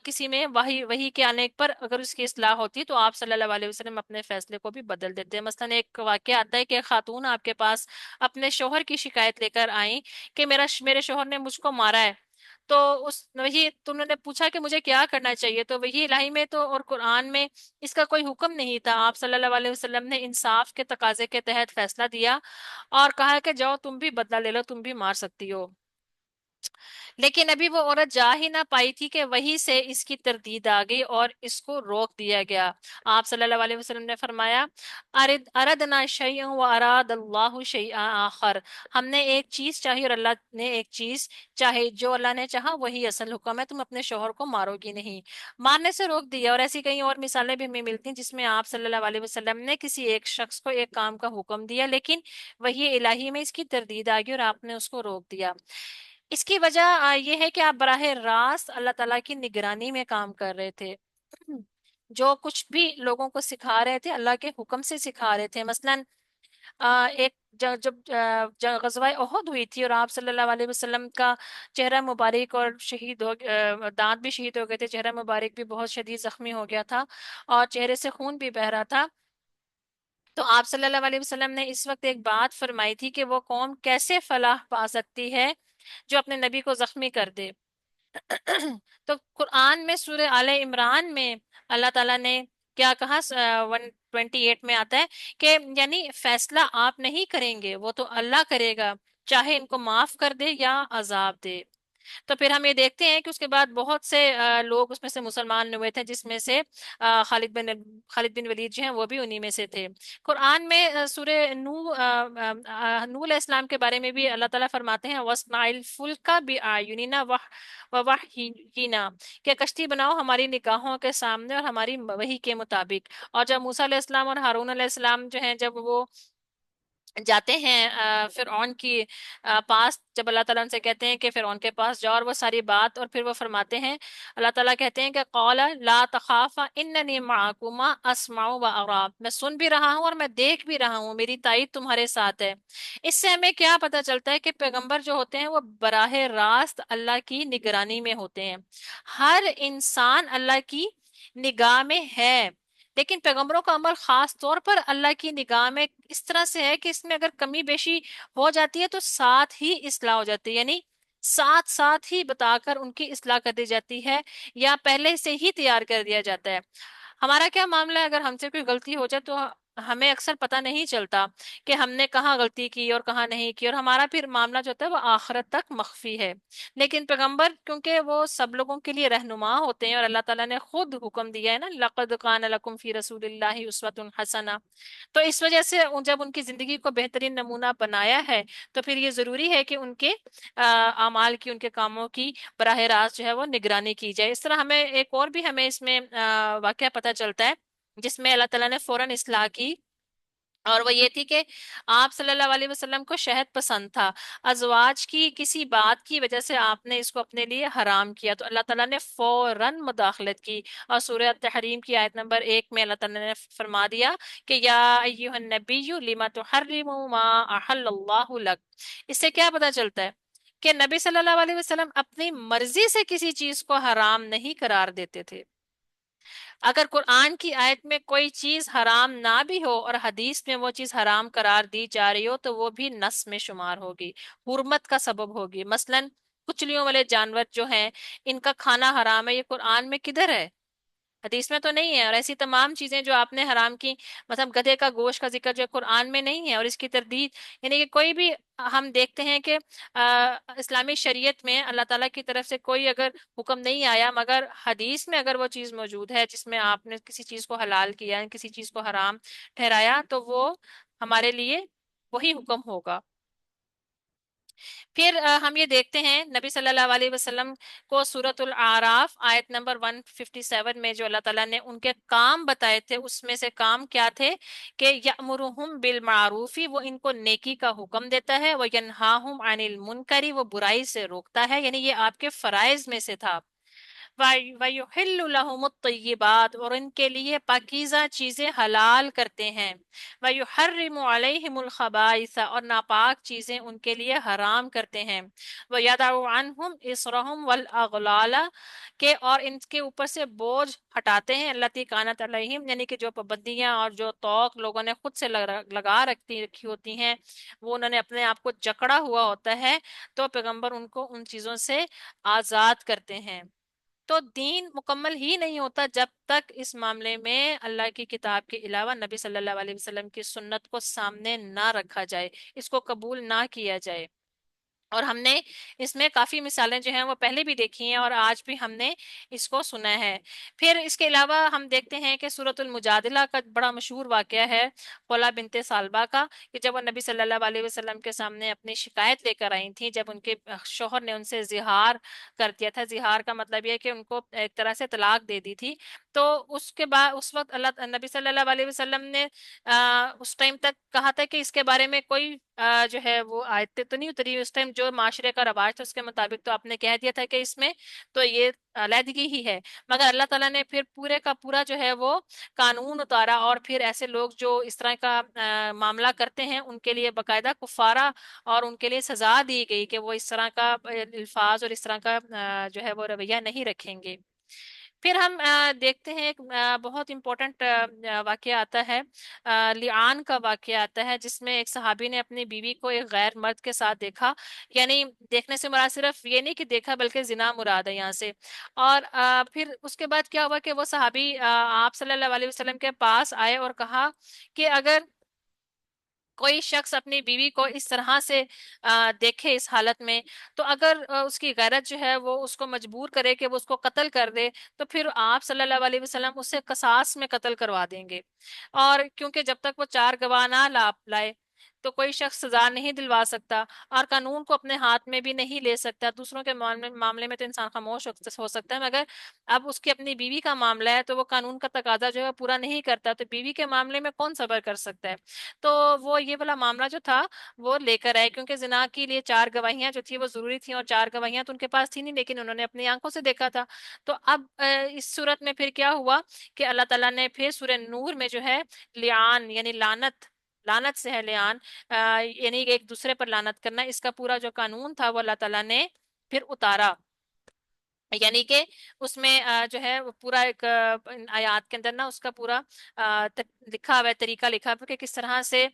کسی میں وہی کے آنے پر اگر اس کی اصلاح ہوتی تو آپ صلی اللہ علیہ وسلم اپنے فیصلے کو بھی بدل دیتے ہیں۔ مثلا ایک واقعہ آتا ہے کہ ایک خاتون آپ کے پاس اپنے شوہر کی شکایت لے کر آئیں کہ میرے شوہر نے مجھ کو مارا ہے، تو وہی تم نے پوچھا کہ مجھے کیا کرنا چاہیے، تو وہی الہی میں تو اور قرآن میں اس کا کوئی حکم نہیں تھا، آپ صلی اللہ علیہ وسلم نے انصاف کے تقاضے کے تحت فیصلہ دیا اور کہا کہ جاؤ تم بھی بدلہ لے لو، تم بھی مار سکتی ہو۔ لیکن ابھی وہ عورت جا ہی نہ پائی تھی کہ وہیں سے اس کی تردید آ گئی اور اس کو روک دیا گیا۔ آپ صلی اللہ علیہ وسلم نے فرمایا اردنا شیئا و اراد اللہ شیئا آخر، ہم نے ایک چیز چاہی اور اللہ نے ایک چیز چاہی، جو اللہ نے چاہا وہی اصل حکم ہے، تم اپنے شوہر کو مارو گی نہیں، مارنے سے روک دیا۔ اور ایسی کئی اور مثالیں بھی ہمیں ملتی ہیں جس میں آپ صلی اللہ علیہ وسلم نے کسی ایک شخص کو ایک کام کا حکم دیا، لیکن وہی الہی میں اس کی تردید آ گئی اور آپ نے اس کو روک دیا۔ اس کی وجہ یہ ہے کہ آپ براہ راست اللہ تعالیٰ کی نگرانی میں کام کر رہے تھے، جو کچھ بھی لوگوں کو سکھا رہے تھے اللہ کے حکم سے سکھا رہے تھے۔ مثلا ایک جب غزوہ احد ہوئی تھی اور آپ صلی اللہ علیہ وسلم کا چہرہ مبارک اور شہید دانت بھی شہید ہو گئے تھے، چہرہ مبارک بھی بہت شدید زخمی ہو گیا تھا اور چہرے سے خون بھی بہ رہا تھا، تو آپ صلی اللہ علیہ وسلم نے اس وقت ایک بات فرمائی تھی کہ وہ قوم کیسے فلاح پا سکتی ہے جو اپنے نبی کو زخمی کر دے۔ تو قرآن میں سورہ آل عمران میں اللہ تعالیٰ نے کیا کہا، 128 میں آتا ہے کہ یعنی فیصلہ آپ نہیں کریں گے، وہ تو اللہ کرے گا، چاہے ان کو معاف کر دے یا عذاب دے۔ تو پھر ہم یہ دیکھتے ہیں کہ اس کے بعد بہت سے لوگ اس میں سے مسلمان ہوئے تھے، جس میں سے خالد بن ولید جو ہیں وہ بھی انہی میں سے تھے۔ قرآن میں سورہ نوح علیہ السلام کے بارے میں بھی اللہ تعالیٰ فرماتے ہیں وَاصْنَعِ الْفُلْكَ بِأَعْيُنِنَا وَوَحْيِنَا، کہ کشتی بناؤ ہماری نگاہوں کے سامنے اور ہماری وحی کے مطابق۔ اور جب موسیٰ علیہ السلام اور ہارون علیہ السلام جو ہیں جب وہ جاتے ہیں فرعون کی پاس، جب اللہ تعالیٰ ان سے کہتے ہیں کہ فرعون کے پاس جاؤ اور وہ ساری بات، اور پھر وہ فرماتے ہیں، اللہ تعالیٰ کہتے ہیں کہ قال لا تخافا اننی معکما اسمع و ارى، میں سن بھی رہا ہوں اور میں دیکھ بھی رہا ہوں، میری تائید تمہارے ساتھ ہے۔ اس سے ہمیں کیا پتہ چلتا ہے کہ پیغمبر جو ہوتے ہیں وہ براہ راست اللہ کی نگرانی میں ہوتے ہیں، ہر انسان اللہ کی نگاہ میں ہے، لیکن پیغمبروں کا عمل خاص طور پر اللہ کی نگاہ میں اس طرح سے ہے کہ اس میں اگر کمی بیشی ہو جاتی ہے تو ساتھ ہی اصلاح ہو جاتی ہے، یعنی ساتھ ساتھ ہی بتا کر ان کی اصلاح کر دی جاتی ہے یا پہلے سے ہی تیار کر دیا جاتا ہے۔ ہمارا کیا معاملہ ہے، اگر ہم سے کوئی غلطی ہو جائے تو ہمیں اکثر پتہ نہیں چلتا کہ ہم نے کہاں غلطی کی اور کہاں نہیں کی، اور ہمارا پھر معاملہ جو ہوتا ہے وہ آخرت تک مخفی ہے۔ لیکن پیغمبر کیونکہ وہ سب لوگوں کے لیے رہنما ہوتے ہیں، اور اللہ تعالیٰ نے خود حکم دیا ہے نا لَقَدْ كَانَ لَكُمْ فِي رَسُولِ اللَّهِ أُسْوَةٌ حَسَنَةٌ، تو اس وجہ سے جب ان کی زندگی کو بہترین نمونہ بنایا ہے تو پھر یہ ضروری ہے کہ ان کے اعمال کی، ان کے کاموں کی براہ راست جو ہے وہ نگرانی کی جائے۔ اس طرح ہمیں ایک اور بھی ہمیں اس میں واقعہ پتہ چلتا ہے جس میں اللہ تعالیٰ نے فوراً اصلاح کی، اور وہ یہ تھی کہ آپ صلی اللہ علیہ وسلم کو شہد پسند تھا، ازواج کی کسی بات کی وجہ سے آپ نے اس کو اپنے لیے حرام کیا، تو اللہ تعالیٰ نے فوراً مداخلت کی، اور سورہ التحریم کی آیت نمبر 1 میں اللہ تعالیٰ نے فرما دیا کہ یا ایھا النبی لما تحرم ما احل اللہ لک۔ اس سے کیا پتہ چلتا ہے کہ نبی صلی اللہ علیہ وسلم اپنی مرضی سے کسی چیز کو حرام نہیں قرار دیتے تھے، اگر قرآن کی آیت میں کوئی چیز حرام نہ بھی ہو اور حدیث میں وہ چیز حرام قرار دی جا رہی ہو تو وہ بھی نس میں شمار ہوگی، حرمت کا سبب ہوگی۔ مثلاً کچلیوں والے جانور جو ہیں، ان کا کھانا حرام ہے، یہ قرآن میں کدھر ہے؟ حدیث میں تو نہیں ہے۔ اور ایسی تمام چیزیں جو آپ نے حرام کی، مطلب گدھے کا گوشت کا ذکر جو قرآن میں نہیں ہے، اور اس کی تردید، یعنی کہ کوئی بھی ہم دیکھتے ہیں کہ اسلامی شریعت میں اللہ تعالیٰ کی طرف سے کوئی اگر حکم نہیں آیا، مگر حدیث میں اگر وہ چیز موجود ہے جس میں آپ نے کسی چیز کو حلال کیا، کسی چیز کو حرام ٹھہرایا، تو وہ ہمارے لیے وہی حکم ہوگا۔ پھر ہم یہ دیکھتے ہیں نبی صلی اللہ علیہ وسلم کو سورۃ الاعراف آیت نمبر 157 میں جو اللہ تعالیٰ نے ان کے کام بتائے تھے، اس میں سے کام کیا تھے کہ یأمرہم بالمعروف، وہ ان کو نیکی کا حکم دیتا ہے، وینہاہم عن المنکر، وہ برائی سے روکتا ہے، یعنی یہ آپ کے فرائض میں سے تھا۔ وَيُحِلُّ لَهُمُ الطَّيِّبَاتِ، اور ان کے لیے پاکیزہ چیزیں حلال کرتے ہیں۔ وَيُحَرِّمُ عَلَيْهِمُ الْخَبَائِثَ، اور ناپاک چیزیں ان کے لیے حرام کرتے ہیں۔ وَيَضَعُ عَنْهُمْ إِصْرَهُمْ وَالْأَغْلَالَ، کہ اور ان کے اوپر سے بوجھ ہٹاتے ہیں، الَّتِي كَانَتْ عَلَيْهِمْ، یعنی کہ جو پابندیاں اور جو طوق لوگوں نے خود سے لگا رکھی ہوتی ہیں، وہ انہوں نے اپنے آپ کو جکڑا ہوا ہوتا ہے، تو پیغمبر ان کو ان چیزوں سے آزاد کرتے ہیں۔ تو دین مکمل ہی نہیں ہوتا جب تک اس معاملے میں اللہ کی کتاب کے علاوہ نبی صلی اللہ علیہ وسلم کی سنت کو سامنے نہ رکھا جائے، اس کو قبول نہ کیا جائے۔ اور ہم نے اس میں کافی مثالیں جو ہیں وہ پہلے بھی دیکھی ہیں، اور آج بھی ہم نے اس کو سنا ہے۔ پھر اس کے علاوہ ہم دیکھتے ہیں کہ سورۃ المجادلہ کا بڑا مشہور واقعہ ہے خولہ بنت ثعلبہ کا، کہ جب وہ نبی صلی اللہ علیہ وسلم کے سامنے اپنی شکایت لے کر آئی تھیں، جب ان کے شوہر نے ان سے زہار کر دیا تھا۔ زہار کا مطلب یہ کہ ان کو ایک طرح سے طلاق دے دی تھی۔ تو اس کے بعد اس وقت اللہ نبی صلی اللہ علیہ وسلم نے اس ٹائم تک کہا تھا کہ اس کے بارے میں کوئی جو ہے وہ آیتیں تو نہیں اتری اس ٹائم، جو معاشرے کا رواج تھا اس کے مطابق تو آپ نے کہہ دیا تھا کہ اس میں تو یہ علیحدگی ہی ہے، مگر اللہ تعالیٰ نے پھر پورے کا پورا جو ہے وہ قانون اتارا، اور پھر ایسے لوگ جو اس طرح کا معاملہ کرتے ہیں ان کے لیے باقاعدہ کفارہ اور ان کے لیے سزا دی گئی کہ وہ اس طرح کا الفاظ اور اس طرح کا جو ہے وہ رویہ نہیں رکھیں گے۔ پھر ہم دیکھتے ہیں ایک بہت امپورٹنٹ واقعہ آتا ہے، لعان کا واقعہ آتا ہے، جس میں ایک صحابی نے اپنی بیوی کو ایک غیر مرد کے ساتھ دیکھا، یعنی دیکھنے سے مراد صرف یہ نہیں کہ دیکھا بلکہ زنا مراد ہے یہاں سے۔ اور پھر اس کے بعد کیا ہوا کہ وہ صحابی آپ صلی اللہ علیہ وسلم کے پاس آئے اور کہا کہ اگر کوئی شخص اپنی بیوی کو اس طرح سے دیکھے اس حالت میں، تو اگر اس کی غیرت جو ہے وہ اس کو مجبور کرے کہ وہ اس کو قتل کر دے، تو پھر آپ صلی اللہ علیہ وسلم اسے قصاص میں قتل کروا دیں گے۔ اور کیونکہ جب تک وہ چار گواہ نہ لائے تو کوئی شخص سزا نہیں دلوا سکتا، اور قانون کو اپنے ہاتھ میں بھی نہیں لے سکتا۔ دوسروں کے معاملے میں تو انسان خاموش ہو سکتا ہے، مگر اب اس کی اپنی بیوی کا معاملہ ہے تو وہ قانون کا تقاضا جو ہے پورا نہیں کرتا، تو بیوی کے معاملے میں کون صبر کر سکتا ہے؟ تو وہ یہ والا معاملہ جو تھا وہ لے کر آئے، کیونکہ زنا کے لیے چار گواہیاں جو تھی وہ ضروری تھیں، اور چار گواہیاں تو ان کے پاس تھی نہیں، لیکن انہوں نے اپنی آنکھوں سے دیکھا تھا۔ تو اب اس صورت میں پھر کیا ہوا کہ اللہ تعالیٰ نے پھر سورہ نور میں جو ہے لعان یعنی لعنت، لعنت سے ہے لعان، یعنی ایک دوسرے پر لعنت کرنا، اس کا پورا جو قانون تھا وہ اللہ تعالیٰ نے پھر اتارا۔ یعنی کہ اس میں جو ہے وہ پورا ایک آیات کے اندر نا اس کا پورا لکھا ہوا ہے، طریقہ لکھا ہوا ہے کہ کس طرح سے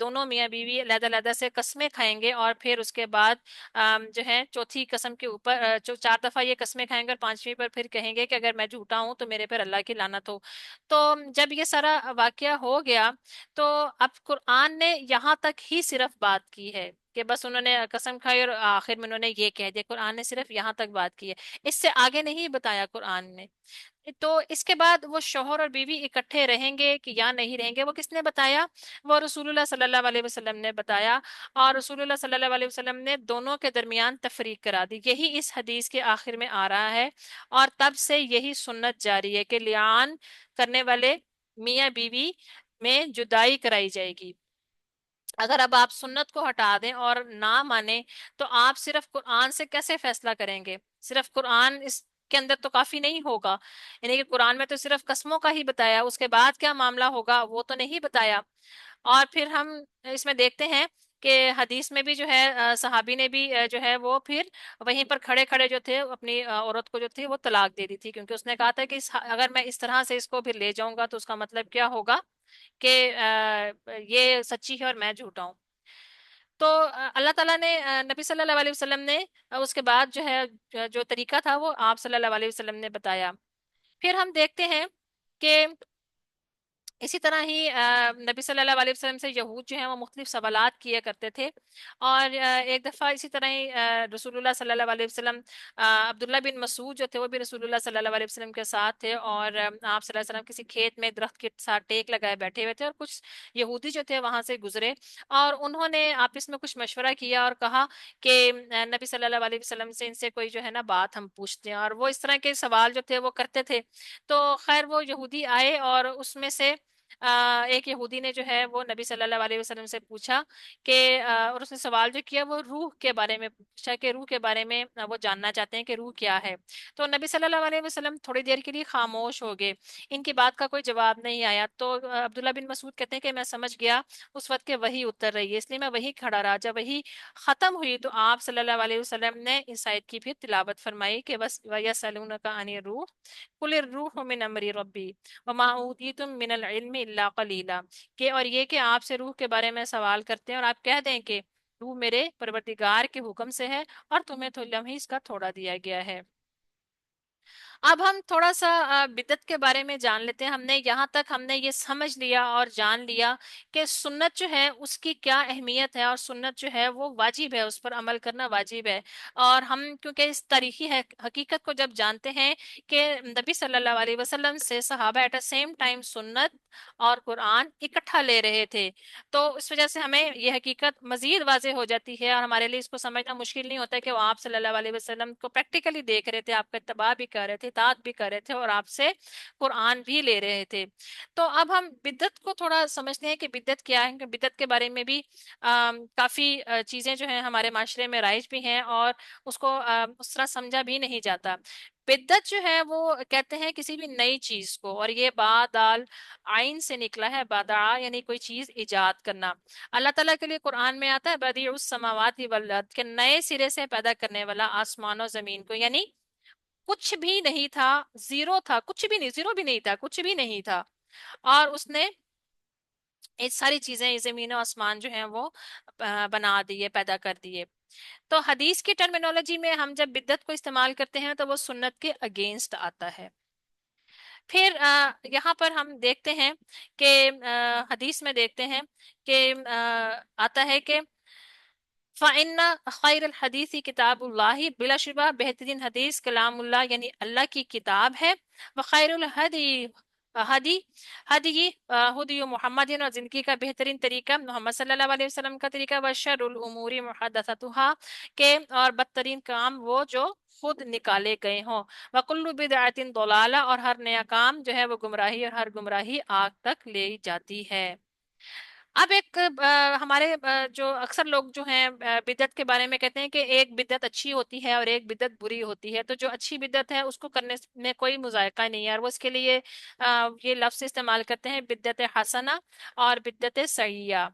دونوں میاں بیوی علیحدہ علیحدہ سے قسمیں کھائیں گے، اور پھر اس کے بعد جو ہے چوتھی قسم کے اوپر چار دفعہ یہ قسمیں کھائیں گے، اور پانچویں پر پھر کہیں گے کہ اگر میں جھوٹا ہوں تو میرے پر اللہ کی لعنت ہو۔ تو جب یہ سارا واقعہ ہو گیا تو اب قرآن نے یہاں تک ہی صرف بات کی ہے کہ بس انہوں نے قسم کھائی اور آخر میں انہوں نے یہ کہہ دیا، قرآن نے صرف یہاں تک بات کی ہے، اس سے آگے نہیں بتایا قرآن نے۔ تو اس کے بعد وہ شوہر اور بیوی اکٹھے رہیں گے کہ یا نہیں رہیں گے، وہ کس نے بتایا؟ وہ رسول اللہ صلی اللہ علیہ وسلم نے بتایا، اور رسول اللہ صلی اللہ علیہ وسلم نے دونوں کے درمیان تفریق کرا دی۔ یہی اس حدیث کے آخر میں آ رہا ہے، اور تب سے یہی سنت جاری ہے کہ لعان کرنے والے میاں بیوی میں جدائی کرائی جائے گی۔ اگر اب آپ سنت کو ہٹا دیں اور نہ مانیں تو آپ صرف قرآن سے کیسے فیصلہ کریں گے؟ صرف قرآن اس کے اندر تو کافی نہیں ہوگا، یعنی کہ قرآن میں تو صرف قسموں کا ہی بتایا، اس کے بعد کیا معاملہ ہوگا وہ تو نہیں بتایا۔ اور پھر ہم اس میں دیکھتے ہیں کہ حدیث میں بھی جو ہے صحابی نے بھی جو ہے وہ پھر وہیں پر کھڑے کھڑے جو تھے اپنی عورت کو جو تھی وہ طلاق دے دی تھی، کیونکہ اس نے کہا تھا کہ اگر میں اس طرح سے اس کو پھر لے جاؤں گا تو اس کا مطلب کیا ہوگا کہ یہ سچی ہے اور میں جھوٹا ہوں۔ تو اللہ تعالیٰ نے نبی صلی اللہ علیہ وسلم نے اس کے بعد جو ہے جو طریقہ تھا وہ آپ صلی اللہ علیہ وسلم نے بتایا۔ پھر ہم دیکھتے ہیں کہ اسی طرح ہی نبی صلی اللہ علیہ وسلم سے یہود جو ہیں وہ مختلف سوالات کیا کرتے تھے، اور ایک دفعہ اسی طرح ہی رسول اللہ صلی اللہ علیہ وسلم، عبداللہ بن مسعود جو تھے وہ بھی رسول اللہ صلی اللہ علیہ وسلم کے ساتھ تھے، اور آپ صلی اللہ علیہ وسلم کسی کھیت میں درخت کے ساتھ ٹیک لگائے بیٹھے ہوئے تھے، اور کچھ یہودی جو تھے وہاں سے گزرے، اور انہوں نے آپس میں کچھ مشورہ کیا اور کہا کہ نبی صلی اللہ علیہ وسلم سے ان سے کوئی جو ہے نا بات ہم پوچھتے ہیں، اور وہ اس طرح کے سوال جو تھے وہ کرتے تھے۔ تو خیر وہ یہودی آئے، اور اس میں سے ایک یہودی نے جو ہے وہ نبی صلی اللہ علیہ وسلم سے پوچھا کہ اور اس نے سوال جو کیا وہ روح کے بارے میں پوچھا، کہ روح کے بارے میں وہ جاننا چاہتے ہیں کہ روح کیا ہے۔ تو نبی صلی اللہ علیہ وسلم تھوڑی دیر کے لیے خاموش ہو گئے، ان کی بات کا کوئی جواب نہیں آیا۔ تو عبداللہ بن مسعود کہتے ہیں کہ میں سمجھ گیا اس وقت کہ وہی اتر رہی ہے، اس لیے میں وہی کھڑا رہا۔ جب وہی ختم ہوئی تو آپ صلی اللہ علیہ وسلم نے اس آیت کی بھی تلاوت فرمائی کہ بس وَيَسْأَلُونَكَ عَنِ الرُّوحِ قُلِ الرُّوحُ مِنْ أَمْرِ رَبِّي وَمَا أُوتِيتُم مِّنَ الْعِلْمِ إِلَّا قَلِيلًا، کہ اور یہ کہ آپ سے روح کے بارے میں سوال کرتے ہیں اور آپ کہہ دیں کہ روح میرے پروردگار کے حکم سے ہے اور تمہیں تو علم ہی اس کا تھوڑا دیا گیا ہے۔ اب ہم تھوڑا سا بدعت کے بارے میں جان لیتے ہیں۔ ہم نے یہ سمجھ لیا اور جان لیا کہ سنت جو ہے اس کی کیا اہمیت ہے، اور سنت جو ہے وہ واجب ہے، اس پر عمل کرنا واجب ہے۔ اور ہم کیونکہ اس تاریخی حقیقت کو جب جانتے ہیں کہ نبی صلی اللہ علیہ وسلم سے صحابہ ایٹ سیم ٹائم سنت اور قرآن اکٹھا لے رہے تھے، تو اس وجہ سے ہمیں یہ حقیقت مزید واضح ہو جاتی ہے، اور ہمارے لیے اس کو سمجھنا مشکل نہیں ہوتا کہ وہ آپ صلی اللہ علیہ وسلم کو پریکٹیکلی دیکھ رہے تھے، آپ کا اتباع بھی کر رہے تھے، اطاعت بھی کر رہے تھے، اور آپ سے قرآن بھی لے رہے تھے۔ تو اب ہم بدعت کو تھوڑا سمجھتے ہیں کہ بدعت کیا ہے، کہ بدعت کے بارے میں بھی کافی چیزیں جو ہیں ہمارے معاشرے میں رائج بھی ہیں، اور اس کو اس طرح سمجھا بھی نہیں جاتا۔ بدعت جو ہے وہ کہتے ہیں کسی بھی نئی چیز کو، اور یہ با دال عین سے نکلا ہے، بدعا یعنی کوئی چیز ایجاد کرنا۔ اللہ تعالیٰ کے لیے قرآن میں آتا ہے بدیع السماوات والارض، کہ نئے سرے سے پیدا کرنے والا آسمان و زمین کو، یعنی کچھ بھی نہیں تھا، زیرو تھا، کچھ بھی نہیں، زیرو بھی نہیں تھا، کچھ بھی نہیں تھا، اور اس نے یہ ساری چیزیں، یہ زمین و آسمان جو ہیں وہ بنا دیے، پیدا کر دیے۔ تو حدیث کی ٹرمینالوجی میں ہم جب بدعت کو استعمال کرتے ہیں تو وہ سنت کے اگینسٹ آتا ہے۔ پھر یہاں پر ہم دیکھتے ہیں کہ حدیث میں دیکھتے ہیں کہ آتا ہے کہ فَإِنَّ خَيْرَ الْحَدِيثِ کتاب اللہ، بلا شبہ بہترین حدیث کلام اللہ یعنی اللہ کی کتاب ہے۔ وَخَيْرُ الْحَدِي ہدی ہدی ہدی محمد، اور زندگی کا بہترین طریقہ محمد صلی اللہ علیہ وسلم کا طریقہ۔ وَشَرُّ الْأُمُورِ مُحَدَّثَتُهَا، کہ اور بدترین کام وہ جو خود نکالے گئے ہوں۔ وَكُلُّ بِدْعَةٍ ضَلَالَةٍ، اور ہر نیا کام جو ہے وہ گمراہی، اور ہر گمراہی آگ تک لے جاتی ہے۔ اب ایک ہمارے جو اکثر لوگ جو ہیں بدعت کے بارے میں کہتے ہیں کہ ایک بدعت اچھی ہوتی ہے اور ایک بدعت بری ہوتی ہے، تو جو اچھی بدعت ہے اس کو کرنے میں کوئی مذائقہ نہیں ہے، اور وہ اس کے لیے یہ لفظ استعمال کرتے ہیں بدعت حسنہ اور بدعت سیئہ،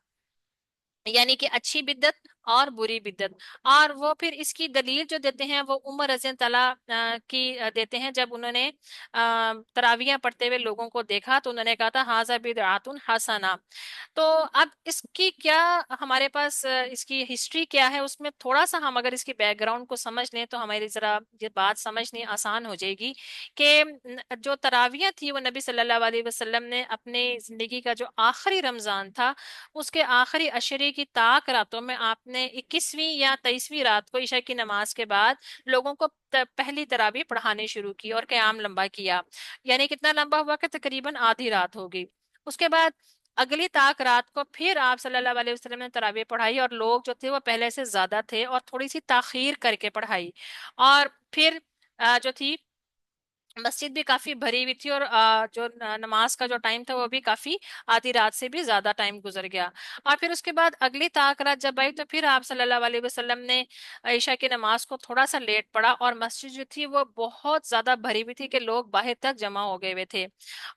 یعنی کہ اچھی بدعت اور بری بدعت۔ اور وہ پھر اس کی دلیل جو دیتے ہیں وہ عمر رضی اللہ کی دیتے ہیں، جب انہوں نے تراویح پڑھتے ہوئے لوگوں کو دیکھا تو انہوں نے کہا تھا ھذا بدعۃ حسنہ۔ تو اب اس کی کیا ہمارے پاس اس کی ہسٹری کیا ہے، اس میں تھوڑا سا ہم اگر اس کی بیک گراؤنڈ کو سمجھ لیں تو ہماری ذرا یہ بات سمجھنی آسان ہو جائے گی کہ جو تراویح تھی وہ نبی صلی اللہ علیہ وسلم نے اپنے زندگی کا جو آخری رمضان تھا اس کے آخری عشرے کی طاق راتوں میں آپ نے 21ویں یا 23ویں رات کو عشاء کی نماز کے بعد لوگوں کو پہلی تراویح پڑھانے شروع کی اور قیام لمبا کیا، یعنی کتنا لمبا ہوا کہ تقریباً آدھی رات ہوگی۔ اس کے بعد اگلی طاق رات کو پھر آپ صلی اللہ علیہ وسلم نے تراویح پڑھائی، اور لوگ جو تھے وہ پہلے سے زیادہ تھے اور تھوڑی سی تاخیر کر کے پڑھائی، اور پھر جو تھی مسجد بھی کافی بھری ہوئی تھی، اور جو نماز کا جو ٹائم تھا وہ بھی کافی آدھی رات سے بھی زیادہ ٹائم گزر گیا۔ اور پھر اس کے بعد اگلی طاق رات جب آئی تو پھر آپ صلی اللہ علیہ وسلم نے عشاء کی نماز کو تھوڑا سا لیٹ پڑھا، اور مسجد جو تھی وہ بہت زیادہ بھری ہوئی تھی کہ لوگ باہر تک جمع ہو گئے ہوئے تھے۔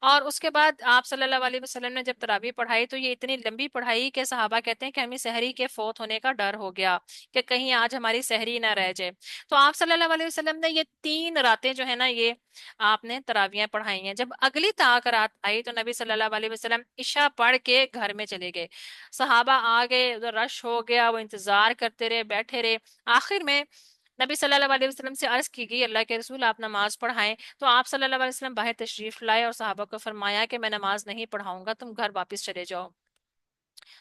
اور اس کے بعد آپ صلی اللہ علیہ وسلم نے جب تراویح پڑھائی تو یہ اتنی لمبی پڑھائی کہ صحابہ کہتے ہیں کہ ہمیں سحری کے فوت ہونے کا ڈر ہو گیا کہ کہیں آج ہماری سحری نہ رہ جائے۔ تو آپ صلی اللہ علیہ وسلم نے یہ 3 راتیں جو ہے نا یہ آپ نے تراویحیں پڑھائی ہیں۔ جب اگلی طاق رات آئی تو نبی صلی اللہ علیہ وسلم عشاء پڑھ کے گھر میں چلے گئے۔ صحابہ آ گئے، ادھر رش ہو گیا، وہ انتظار کرتے رہے، بیٹھے رہے۔ آخر میں نبی صلی اللہ علیہ وسلم سے عرض کی گئی اللہ کے رسول آپ نماز پڑھائیں، تو آپ صلی اللہ علیہ وسلم باہر تشریف لائے اور صحابہ کو فرمایا کہ میں نماز نہیں پڑھاؤں گا، تم گھر واپس چلے جاؤ۔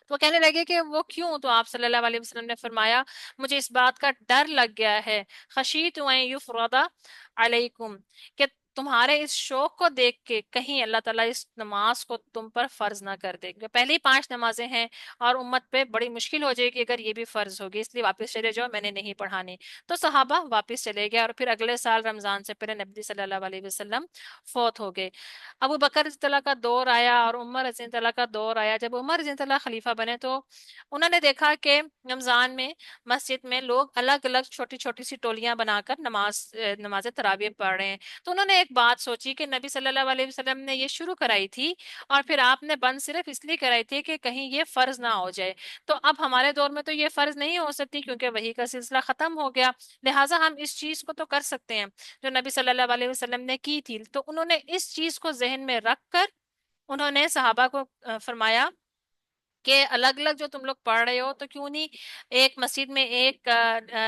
تو وہ کہنے لگے کہ وہ کیوں؟ تو آپ صلی اللہ علیہ وسلم نے فرمایا مجھے اس بات کا ڈر لگ گیا ہے، خشیت ان یفرض علیکم، کہ تمہارے اس شوق کو دیکھ کے کہیں اللہ تعالیٰ اس نماز کو تم پر فرض نہ کر دے، کہ پہلی 5 نمازیں ہیں اور امت پہ بڑی مشکل ہو جائے گی اگر یہ بھی فرض ہوگی، اس لیے واپس چلے جاؤ، میں نے نہیں پڑھانی۔ تو صحابہ واپس چلے گئے، اور پھر اگلے سال رمضان سے پہلے نبی صلی اللہ علیہ وسلم فوت ہو گئے۔ ابو بکر رضی اللہ کا دور آیا اور عمر رضی اللہ کا دور آیا۔ جب عمر رضی اللہ خلیفہ بنے تو انہوں نے دیکھا کہ رمضان میں مسجد میں لوگ الگ الگ چھوٹی چھوٹی سی ٹولیاں بنا کر نماز تراویح پڑھ رہے ہیں۔ تو انہوں نے ایک بات سوچی کہ نبی صلی اللہ علیہ وسلم نے یہ شروع کرائی تھی اور پھر آپ نے بند صرف اس لیے کرائی تھی کہ کہیں یہ فرض نہ ہو جائے، تو اب ہمارے دور میں تو یہ فرض نہیں ہو سکتی کیونکہ وحی کا سلسلہ ختم ہو گیا، لہٰذا ہم اس چیز کو تو کر سکتے ہیں جو نبی صلی اللہ علیہ وسلم نے کی تھی۔ تو انہوں نے اس چیز کو ذہن میں رکھ کر انہوں نے صحابہ کو فرمایا کہ الگ الگ جو تم لوگ پڑھ رہے ہو تو کیوں نہیں ایک مسجد میں ایک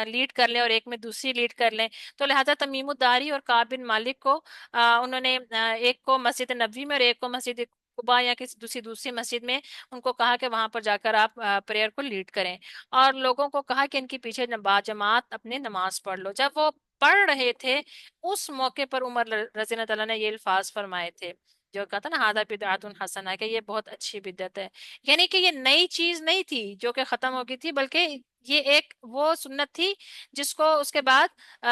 لیڈ کر لیں اور ایک میں دوسری لیڈ کر لیں۔ تو لہذا تمیم الداری اور کعب بن مالک کو انہوں نے ایک کو مسجد نبوی میں اور ایک کو مسجد قباء یا کسی دوسری مسجد میں ان کو کہا کہ وہاں پر جا کر آپ پریئر کو لیڈ کریں، اور لوگوں کو کہا کہ ان کے پیچھے باجماعت اپنے نماز پڑھ لو۔ جب وہ پڑھ رہے تھے اس موقع پر عمر رضی اللہ تعالیٰ نے یہ الفاظ فرمائے تھے جو کہا تھا نا ہادہ بدعت حسنہ، کہ یہ بہت اچھی بدعت ہے، یعنی کہ یہ نئی چیز نہیں تھی جو کہ ختم ہو گئی تھی، بلکہ یہ ایک وہ سنت تھی جس کو اس کے بعد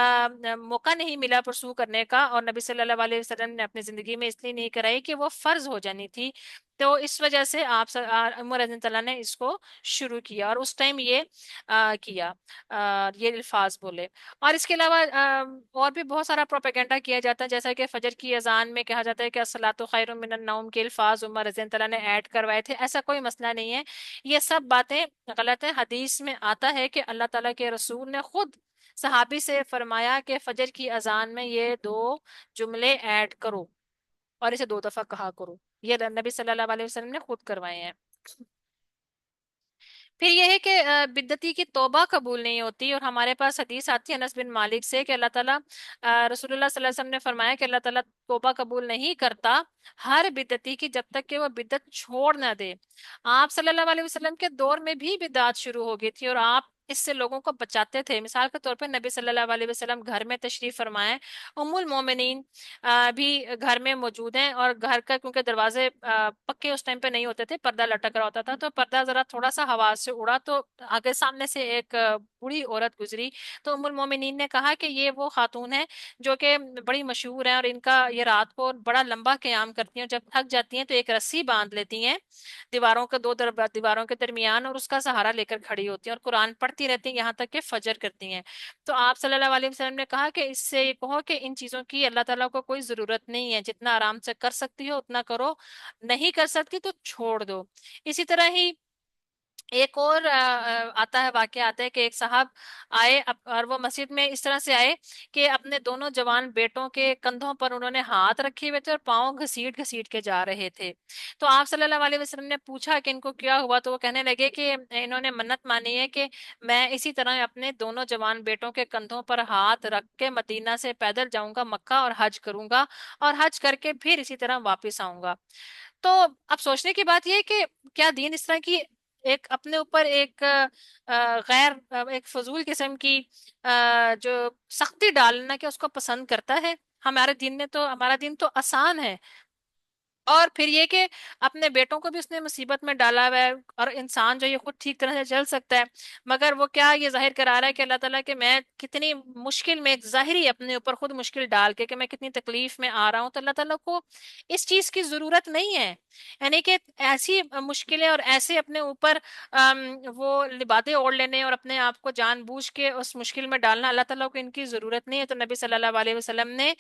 موقع نہیں ملا پرسو کرنے کا، اور نبی صلی اللہ علیہ وسلم نے اپنی زندگی میں اس لیے نہیں کرائی کہ وہ فرض ہو جانی تھی، تو اس وجہ سے آپ عمر رضی اللہ نے اس کو شروع کیا اور اس ٹائم یہ کیا، یہ الفاظ بولے۔ اور اس کے علاوہ اور بھی بہت سارا پروپیگنڈا کیا جاتا ہے، جیسا کہ فجر کی اذان میں کہا جاتا ہے کہ الصلاۃ خیر من النوم کے الفاظ عمر رضی اللہ نے ایڈ کروائے تھے، ایسا کوئی مسئلہ نہیں ہے، یہ سب باتیں غلط ہیں۔ حدیث میں آتا ہے کہ اللہ تعالیٰ کے رسول نے خود صحابی سے فرمایا کہ فجر کی اذان میں یہ 2 جملے ایڈ کرو اور اسے 2 دفعہ کہا کرو، یہ نبی صلی اللہ علیہ وسلم نے خود کروائے ہیں۔ پھر یہ ہے کہ بدعتی کی توبہ قبول نہیں ہوتی، اور ہمارے پاس حدیث آتی ہے انس بن مالک سے کہ اللہ تعالیٰ رسول اللہ صلی اللہ علیہ وسلم نے فرمایا کہ اللہ تعالیٰ توبہ قبول نہیں کرتا ہر بدعتی کی جب تک کہ وہ بدعت چھوڑ نہ دے۔ آپ صلی اللہ علیہ وسلم کے دور میں بھی بدعت شروع ہو گئی تھی اور آپ اس سے لوگوں کو بچاتے تھے۔ مثال کے طور پر نبی صلی اللہ علیہ وسلم گھر میں تشریف فرمائے، ام المومنین بھی گھر میں موجود ہیں، اور گھر کا کیونکہ دروازے پکے اس ٹائم پہ نہیں ہوتے تھے، پردہ لٹک رہا ہوتا تھا، تو پردہ ذرا تھوڑا سا ہوا سے اڑا تو آگے سامنے سے ایک بوڑھی عورت گزری، تو ام المومنین نے کہا کہ یہ وہ خاتون ہے جو کہ بڑی مشہور ہیں اور ان کا یہ رات کو بڑا لمبا قیام کرتی ہیں، جب تھک جاتی ہیں تو ایک رسی باندھ لیتی ہیں دیواروں کے دیواروں کے درمیان اور اس کا سہارا لے کر کھڑی ہوتی ہیں اور قرآن پڑھتی رہتی ہیں یہاں تک کہ فجر کرتی ہیں۔ تو آپ صلی اللہ علیہ وسلم نے کہا کہ اس سے یہ کہو کہ ان چیزوں کی اللہ تعالیٰ کو کوئی ضرورت نہیں ہے، جتنا آرام سے کر سکتی ہو اتنا کرو، نہیں کر سکتی تو چھوڑ دو۔ اسی طرح ہی ایک اور آتا ہے، واقعہ آتا ہے کہ ایک صاحب آئے اور وہ مسجد میں اس طرح سے آئے کہ اپنے دونوں جوان بیٹوں کے کندھوں پر انہوں نے ہاتھ رکھے ہوئے تھے اور پاؤں گھسیٹ گھسیٹ کے جا رہے تھے۔ تو آپ صلی اللہ علیہ وسلم نے پوچھا کہ ان کو کیا ہوا، تو وہ کہنے لگے کہ انہوں نے منت مانی ہے کہ میں اسی طرح اپنے دونوں جوان بیٹوں کے کندھوں پر ہاتھ رکھ کے مدینہ سے پیدل جاؤں گا مکہ اور حج کروں گا، اور حج کر کے پھر اسی طرح واپس آؤں گا۔ تو اب سوچنے کی بات یہ ہے کہ کیا دین اس طرح کی ایک اپنے اوپر ایک غیر ایک فضول قسم کی جو سختی ڈالنا کہ اس کو پسند کرتا ہے؟ ہمارے دین نے تو ہمارا دین تو آسان ہے۔ اور پھر یہ کہ اپنے بیٹوں کو بھی اس نے مصیبت میں ڈالا ہوا ہے، اور انسان جو یہ خود ٹھیک طرح سے چل سکتا ہے مگر وہ کیا یہ ظاہر کرا رہا ہے کہ اللہ تعالیٰ کہ میں کتنی مشکل میں، ایک ظاہری اپنے اوپر خود مشکل ڈال کے کہ میں کتنی تکلیف میں آ رہا ہوں، تو اللہ تعالیٰ کو اس چیز کی ضرورت نہیں ہے. یعنی کہ ایسی مشکلیں اور ایسے اپنے اوپر وہ لبادے اوڑھ لینے اور اپنے آپ کو جان بوجھ کے اس مشکل میں ڈالنا، اللہ تعالیٰ کو ان کی ضرورت نہیں ہے. تو نبی صلی اللہ علیہ وسلم نے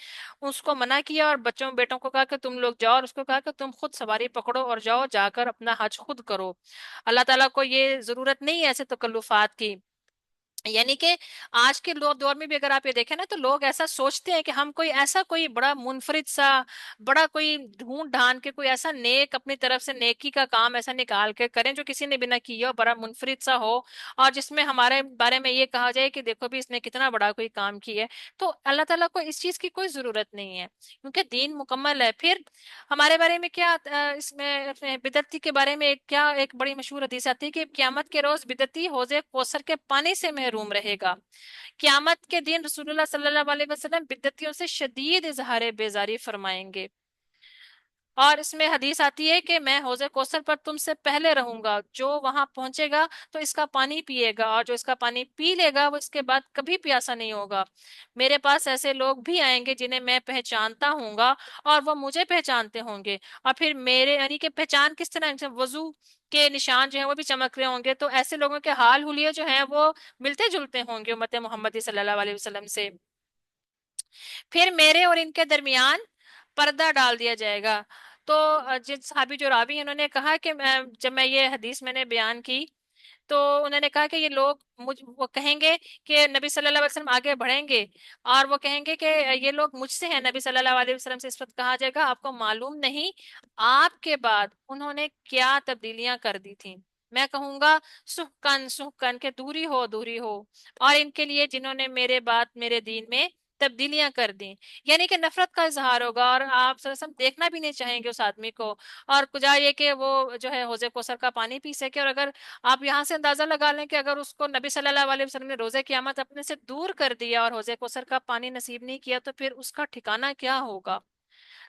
اس کو منع کیا، اور بچوں بیٹوں کو کہا کہ تم لوگ جاؤ، اور اس کو کہا کہ تم خود سواری پکڑو اور جاؤ، جا کر اپنا حج خود کرو. اللہ تعالیٰ کو یہ ضرورت نہیں ہے ایسے تکلفات کی. یعنی کہ آج کے دور میں بھی اگر آپ یہ دیکھیں نا، تو لوگ ایسا سوچتے ہیں کہ ہم کوئی ایسا کوئی بڑا منفرد سا، بڑا کوئی ڈھونڈ ڈھان کے کوئی ایسا نیک اپنی طرف سے نیکی کا کام ایسا نکال کے کریں جو کسی نے بھی نہ کیا ہو، بڑا منفرد سا ہو، اور جس میں ہمارے بارے میں یہ کہا جائے کہ دیکھو بھی اس نے کتنا بڑا کوئی کام کیا ہے. تو اللہ تعالیٰ کو اس چیز کی کوئی ضرورت نہیں ہے، کیونکہ دین مکمل ہے. پھر ہمارے بارے میں کیا اس میں بدعتی کے بارے میں کیا ایک بڑی مشہور حدیث آتی ہے کہ قیامت کے روز بدعتی حوض کوثر کے پانی سے محروم رہے گا. قیامت کے دن رسول اللہ صلی اللہ علیہ وسلم بدعتیوں سے شدید اظہار بیزاری فرمائیں گے. اور اس میں حدیث آتی ہے کہ میں حوض کوثر پر تم سے پہلے رہوں گا، جو وہاں پہنچے گا تو اس کا پانی پیے گا، اور جو اس کا پانی پی لے گا وہ اس کے بعد کبھی پیاسا نہیں ہوگا. میرے پاس ایسے لوگ بھی آئیں گے جنہیں میں پہچانتا ہوں گا اور وہ مجھے پہچانتے ہوں گے. اور پھر میرے یعنی کہ پہچان کس طرح، وضو کے نشان جو ہیں وہ بھی چمک رہے ہوں گے. تو ایسے لوگوں کے حال حلیے جو ہیں وہ ملتے جلتے ہوں گے امت محمدی صلی اللہ علیہ وسلم سے. پھر میرے اور ان کے درمیان پردہ ڈال دیا جائے گا. تو جن صحابی جو راوی ہیں انہوں نے کہا کہ جب میں یہ حدیث میں نے بیان کی تو انہوں نے کہا کہ یہ لوگ وہ کہیں گے کہ نبی صلی اللہ علیہ وسلم آگے بڑھیں گے اور وہ کہیں گے کہ یہ لوگ مجھ سے ہیں. نبی صلی اللہ علیہ وسلم سے اس وقت کہا جائے گا آپ کو معلوم نہیں آپ کے بعد انہوں نے کیا تبدیلیاں کر دی تھیں. میں کہوں گا سحقن کے دوری ہو دوری ہو، اور ان کے لیے جنہوں نے میرے بعد میرے دین میں تبدیلیاں کر دیں. یعنی کہ نفرت کا اظہار ہوگا اور آپ صلی اللہ علیہ وسلم دیکھنا بھی نہیں چاہیں گے اس آدمی کو، اور کجا یہ کہ وہ جو ہے حوض کوثر کا پانی پی سکے. اور اگر آپ یہاں سے اندازہ لگا لیں کہ اگر اس کو نبی صلی اللہ علیہ وسلم نے روزے قیامت اپنے سے دور کر دیا اور حوض کوثر کا پانی نصیب نہیں کیا تو پھر اس کا ٹھکانہ کیا ہوگا،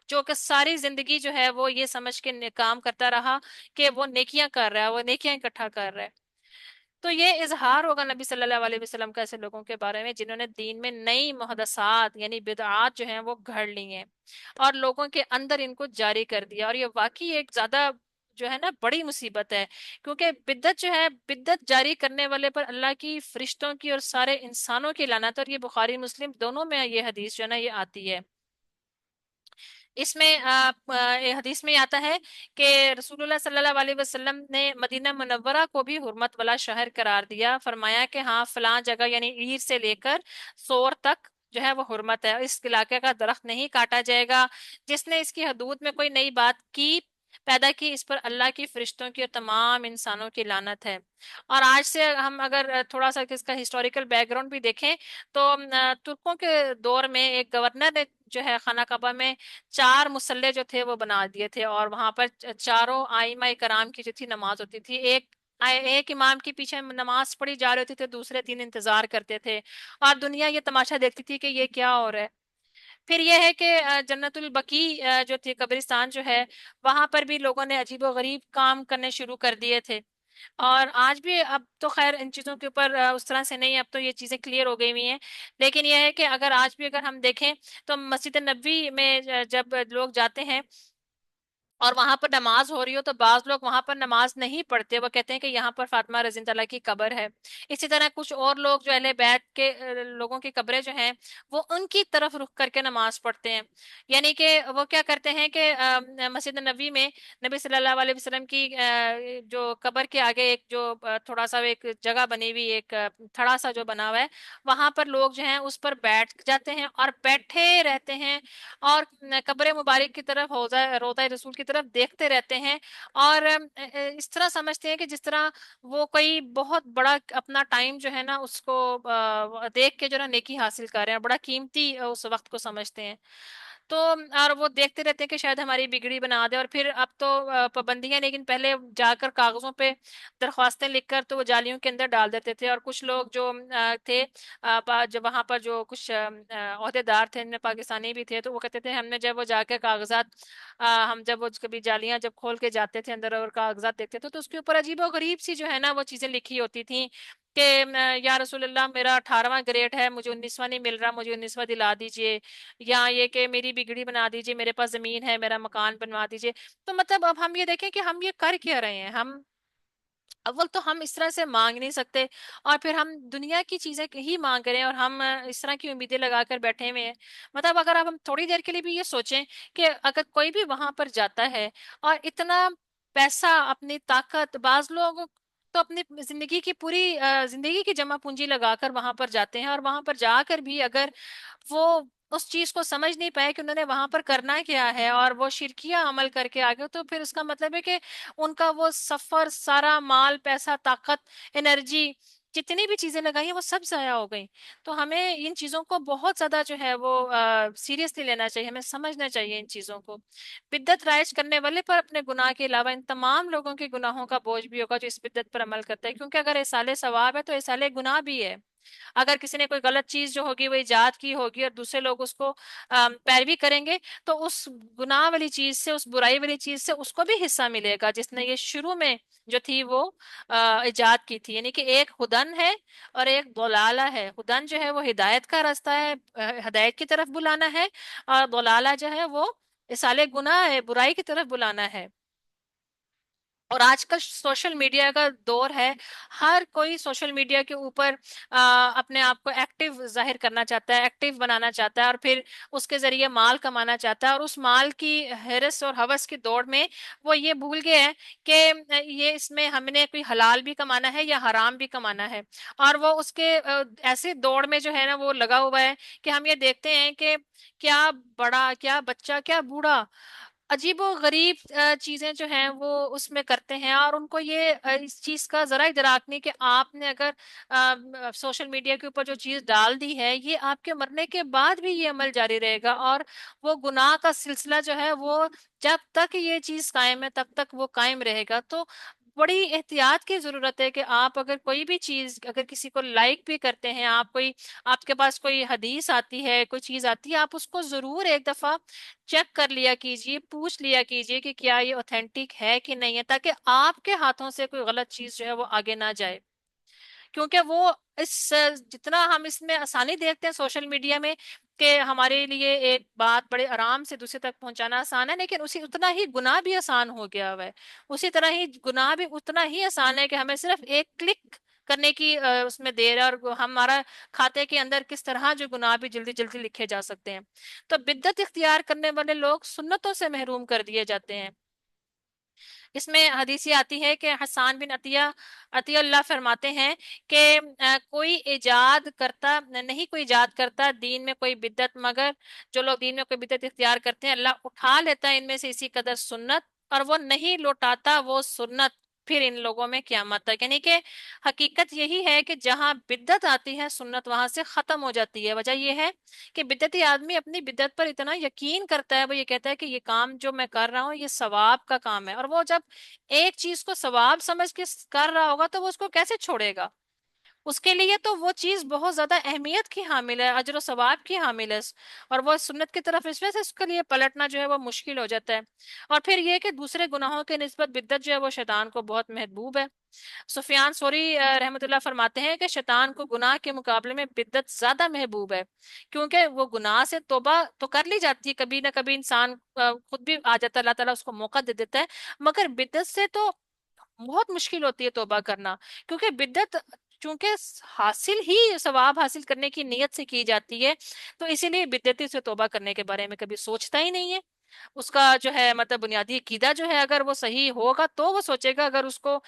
جو کہ ساری زندگی جو ہے وہ یہ سمجھ کے کام کرتا رہا کہ وہ نیکیاں کر رہا ہے، وہ نیکیاں اکٹھا کر رہا ہے. تو یہ اظہار ہوگا نبی صلی اللہ علیہ وسلم کا ایسے لوگوں کے بارے میں جنہوں نے دین میں نئی محدثات یعنی بدعات جو ہیں وہ گھڑ لی ہیں اور لوگوں کے اندر ان کو جاری کر دیا. اور یہ واقعی ایک زیادہ جو ہے نا بڑی مصیبت ہے، کیونکہ بدعت جو ہے، بدعت جاری کرنے والے پر اللہ کی، فرشتوں کی اور سارے انسانوں کی لعنت. اور یہ بخاری مسلم دونوں میں یہ حدیث جو ہے نا یہ آتی ہے. اس میں حدیث میں آتا ہے کہ رسول اللہ صلی اللہ علیہ وسلم نے مدینہ منورہ کو بھی حرمت والا شہر قرار دیا. فرمایا کہ ہاں فلاں جگہ یعنی عیر سے لے کر سور تک جو ہے وہ حرمت ہے، اس علاقے کا درخت نہیں کاٹا جائے گا. جس نے اس کی حدود میں کوئی نئی بات کی پیدا کی اس پر اللہ کی، فرشتوں کی اور تمام انسانوں کی لعنت ہے. اور آج سے ہم اگر تھوڑا سا اس کا ہسٹوریکل بیک گراؤنڈ بھی دیکھیں تو ترکوں کے دور میں ایک گورنر نے جو ہے خانہ کعبہ میں 4 مسلح جو تھے وہ بنا دیے تھے، اور وہاں پر چاروں آئمہ کرام کی جو تھی نماز ہوتی تھی. ایک امام کے پیچھے نماز پڑھی جا رہی ہوتی تھی، دوسرے 3 انتظار کرتے تھے، اور دنیا یہ تماشا دیکھتی تھی کہ یہ کیا ہو رہا ہے. پھر یہ ہے کہ جنت البقیع جو تھی قبرستان جو ہے وہاں پر بھی لوگوں نے عجیب و غریب کام کرنے شروع کر دیے تھے. اور آج بھی اب تو خیر ان چیزوں کے اوپر اس طرح سے نہیں، اب تو یہ چیزیں کلیئر ہو گئی ہوئی ہیں. لیکن یہ ہے کہ اگر آج بھی اگر ہم دیکھیں تو مسجد نبوی میں جب لوگ جاتے ہیں اور وہاں پر نماز ہو رہی ہو تو بعض لوگ وہاں پر نماز نہیں پڑھتے، وہ کہتے ہیں کہ یہاں پر فاطمہ رضی اللہ عنہا کی قبر ہے. اسی طرح کچھ اور لوگ جو اہل بیت کے لوگوں کی قبریں جو ہیں وہ ان کی طرف رخ کر کے نماز پڑھتے ہیں. یعنی کہ وہ کیا کرتے ہیں کہ مسجد نبوی میں نبی صلی اللہ علیہ وسلم کی جو قبر کے آگے ایک جو تھوڑا سا ایک جگہ بنی ہوئی، ایک تھڑا سا جو بنا ہوا ہے، وہاں پر لوگ جو ہیں اس پر بیٹھ جاتے ہیں اور بیٹھے رہتے ہیں اور قبر مبارک کی طرف روضہ رسول کی طرف دیکھتے رہتے ہیں. اور اس طرح سمجھتے ہیں کہ جس طرح وہ کوئی بہت بڑا اپنا ٹائم جو ہے نا اس کو دیکھ کے جو ہے نا نیکی حاصل کر رہے ہیں، بڑا قیمتی اس وقت کو سمجھتے ہیں. تو اور وہ دیکھتے رہتے ہیں کہ شاید ہماری بگڑی بنا دے، اور پھر اب تو پابندیاں، لیکن پہلے جا کر کاغذوں پہ درخواستیں لکھ کر تو وہ جالیوں کے اندر ڈال دیتے تھے، اور کچھ لوگ جو تھے جو وہاں پر جو کچھ عہدے دار تھے، ان میں پاکستانی بھی تھے، تو وہ کہتے تھے ہم نے جب وہ جا کے کاغذات ہم جب وہ کبھی جالیاں جب کھول کے جاتے تھے اندر اور کاغذات دیکھتے تھے، تو اس کے اوپر عجیب و غریب سی جو ہے نا وہ چیزیں لکھی ہوتی تھیں کہ یا رسول اللہ میرا 18واں گریڈ ہے، مجھے 19واں نہیں مل رہا، مجھے 19واں دلا دیجئے، یا یہ کہ میری بگڑی بنا دیجئے، میرے پاس زمین ہے، میرا مکان بنوا دیجئے۔ تو مطلب اب ہم یہ دیکھیں کہ ہم یہ کر کیا رہے ہیں، ہم اول تو ہم اس طرح سے مانگ نہیں سکتے، اور پھر ہم دنیا کی چیزیں ہی مانگ رہے ہیں، اور ہم اس طرح کی امیدیں لگا کر بیٹھے ہوئے ہیں۔ مطلب اگر اب ہم تھوڑی دیر کے لیے بھی یہ سوچیں کہ اگر کوئی بھی وہاں پر جاتا ہے اور اتنا پیسہ، اپنی طاقت، بعض لوگ تو اپنی زندگی کی پوری زندگی کی جمع پونجی لگا کر وہاں پر جاتے ہیں، اور وہاں پر جا کر بھی اگر وہ اس چیز کو سمجھ نہیں پائے کہ انہوں نے وہاں پر کرنا کیا ہے، اور وہ شرکیہ عمل کر کے آگے، تو پھر اس کا مطلب ہے کہ ان کا وہ سفر، سارا مال، پیسہ، طاقت، انرجی، جتنی بھی چیزیں لگائی ہیں وہ سب ضائع ہو گئی۔ تو ہمیں ان چیزوں کو بہت زیادہ جو ہے وہ سیریسلی لینا چاہیے، ہمیں سمجھنا چاہیے ان چیزوں کو۔ بدعت رائج کرنے والے پر اپنے گناہ کے علاوہ ان تمام لوگوں کے گناہوں کا بوجھ بھی ہوگا جو اس بدعت پر عمل کرتا ہے، کیونکہ اگر اصالِ ثواب ہے تو اصالِ گناہ بھی ہے۔ اگر کسی نے کوئی غلط چیز جو ہوگی وہ ایجاد کی ہوگی اور دوسرے لوگ اس کو پیروی کریں گے، تو اس گناہ والی چیز سے، اس برائی والی چیز سے اس کو بھی حصہ ملے گا جس نے یہ شروع میں جو تھی وہ ایجاد کی تھی۔ یعنی کہ ایک ہدن ہے اور ایک ضلالہ ہے۔ ہدن جو ہے وہ ہدایت کا راستہ ہے، ہدایت کی طرف بلانا ہے، اور ضلالہ جو ہے وہ اصالِ گناہ ہے، برائی کی طرف بلانا ہے۔ اور آج کل سوشل میڈیا کا دور ہے، ہر کوئی سوشل میڈیا کے اوپر اپنے آپ کو ایکٹیو ظاہر کرنا چاہتا ہے، ایکٹیو بنانا چاہتا ہے، اور پھر اس کے ذریعے مال کمانا چاہتا ہے، اور اس مال کی ہرس اور ہوس کی دوڑ میں وہ یہ بھول گیا ہے کہ یہ اس میں ہم نے کوئی حلال بھی کمانا ہے یا حرام بھی کمانا ہے، اور وہ اس کے ایسے دوڑ میں جو ہے نا وہ لگا ہوا ہے کہ ہم یہ دیکھتے ہیں کہ کیا بڑا، کیا بچہ، کیا بوڑھا عجیب و غریب چیزیں جو ہیں وہ اس میں کرتے ہیں، اور ان کو یہ اس چیز کا ذرا ادراک نہیں کہ آپ نے اگر سوشل میڈیا کے اوپر جو چیز ڈال دی ہے، یہ آپ کے مرنے کے بعد بھی یہ عمل جاری رہے گا، اور وہ گناہ کا سلسلہ جو ہے وہ جب تک یہ چیز قائم ہے تب تک وہ قائم رہے گا۔ تو بڑی احتیاط کی ضرورت ہے کہ آپ اگر کوئی بھی چیز، اگر کسی کو لائک بھی کرتے ہیں، آپ کے پاس کوئی حدیث آتی ہے، کوئی چیز آتی ہے، آپ اس کو ضرور ایک دفعہ چیک کر لیا کیجئے، پوچھ لیا کیجئے کہ کیا یہ اوتھینٹک ہے کہ نہیں ہے، تاکہ آپ کے ہاتھوں سے کوئی غلط چیز جو ہے وہ آگے نہ جائے۔ کیونکہ وہ اس جتنا ہم اس میں آسانی دیکھتے ہیں سوشل میڈیا میں کہ ہمارے لیے ایک بات بڑے آرام سے دوسرے تک پہنچانا آسان ہے، لیکن اسی اتنا ہی گناہ بھی آسان ہو گیا ہوا ہے، اسی طرح ہی گناہ بھی اتنا ہی آسان ہے کہ ہمیں صرف ایک کلک کرنے کی اس میں دیر ہے، اور ہمارا کھاتے کے اندر کس طرح جو گناہ بھی جلدی جلدی لکھے جا سکتے ہیں۔ تو بدعت اختیار کرنے والے لوگ سنتوں سے محروم کر دیے جاتے ہیں۔ اس میں حدیث یہ آتی ہے کہ حسان بن عطیہ اللہ فرماتے ہیں کہ کوئی ایجاد کرتا نہیں، کوئی ایجاد کرتا دین میں کوئی بدعت، مگر جو لوگ دین میں کوئی بدعت اختیار کرتے ہیں اللہ اٹھا لیتا ہے ان میں سے اسی قدر سنت، اور وہ نہیں لوٹاتا وہ سنت پھر ان لوگوں میں قیامت تک۔ یعنی کہ حقیقت یہی ہے کہ جہاں بدعت آتی ہے سنت وہاں سے ختم ہو جاتی ہے۔ وجہ یہ ہے کہ بدعتی آدمی اپنی بدعت پر اتنا یقین کرتا ہے، وہ یہ کہتا ہے کہ یہ کام جو میں کر رہا ہوں یہ ثواب کا کام ہے، اور وہ جب ایک چیز کو ثواب سمجھ کے کر رہا ہوگا تو وہ اس کو کیسے چھوڑے گا؟ اس کے لیے تو وہ چیز بہت زیادہ اہمیت کی حامل ہے، اجر و ثواب کی حامل ہے، اور وہ سنت کی طرف اس وجہ سے اس کے لیے پلٹنا جو ہے وہ مشکل ہو جاتا ہے۔ اور پھر یہ کہ دوسرے گناہوں کے نسبت بدعت جو ہے وہ شیطان کو بہت محبوب ہے۔ سفیان ثوری رحمۃ اللہ فرماتے ہیں کہ شیطان کو گناہ کے مقابلے میں بدعت زیادہ محبوب ہے، کیونکہ وہ گناہ سے توبہ تو کر لی جاتی ہے، کبھی نہ کبھی انسان خود بھی آ جاتا ہے، اللہ تعالیٰ اس کو موقع دے دیتا ہے، مگر بدعت سے تو بہت مشکل ہوتی ہے توبہ کرنا، کیونکہ بدعت چونکہ حاصل ہی ثواب حاصل کرنے کی نیت سے کی جاتی ہے، تو اسی لیے بدعتی سے توبہ کرنے کے بارے میں کبھی سوچتا ہی نہیں ہے۔ اس کا جو ہے مطلب بنیادی عقیدہ جو ہے اگر وہ صحیح ہوگا تو وہ سوچے گا، اگر اس کو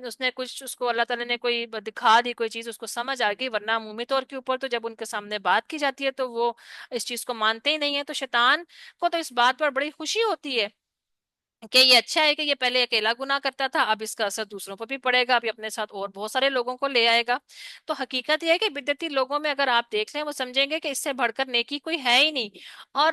اس نے کچھ، اس کو اللہ تعالیٰ نے کوئی دکھا دی کوئی چیز، اس کو سمجھ آ گئی، ورنہ عمومی طور کے اوپر تو جب ان کے سامنے بات کی جاتی ہے تو وہ اس چیز کو مانتے ہی نہیں ہے۔ تو شیطان کو تو اس بات پر بڑی خوشی ہوتی ہے کہ یہ اچھا ہے کہ یہ پہلے اکیلا گناہ کرتا تھا، اب اس کا اثر دوسروں پر بھی پڑے گا، اب یہ اپنے ساتھ اور بہت سارے لوگوں کو لے آئے گا۔ تو حقیقت یہ ہے کہ بدعتی لوگوں میں اگر آپ دیکھ لیں وہ سمجھیں گے کہ اس سے بڑھ کر نیکی کوئی ہے ہی نہیں، اور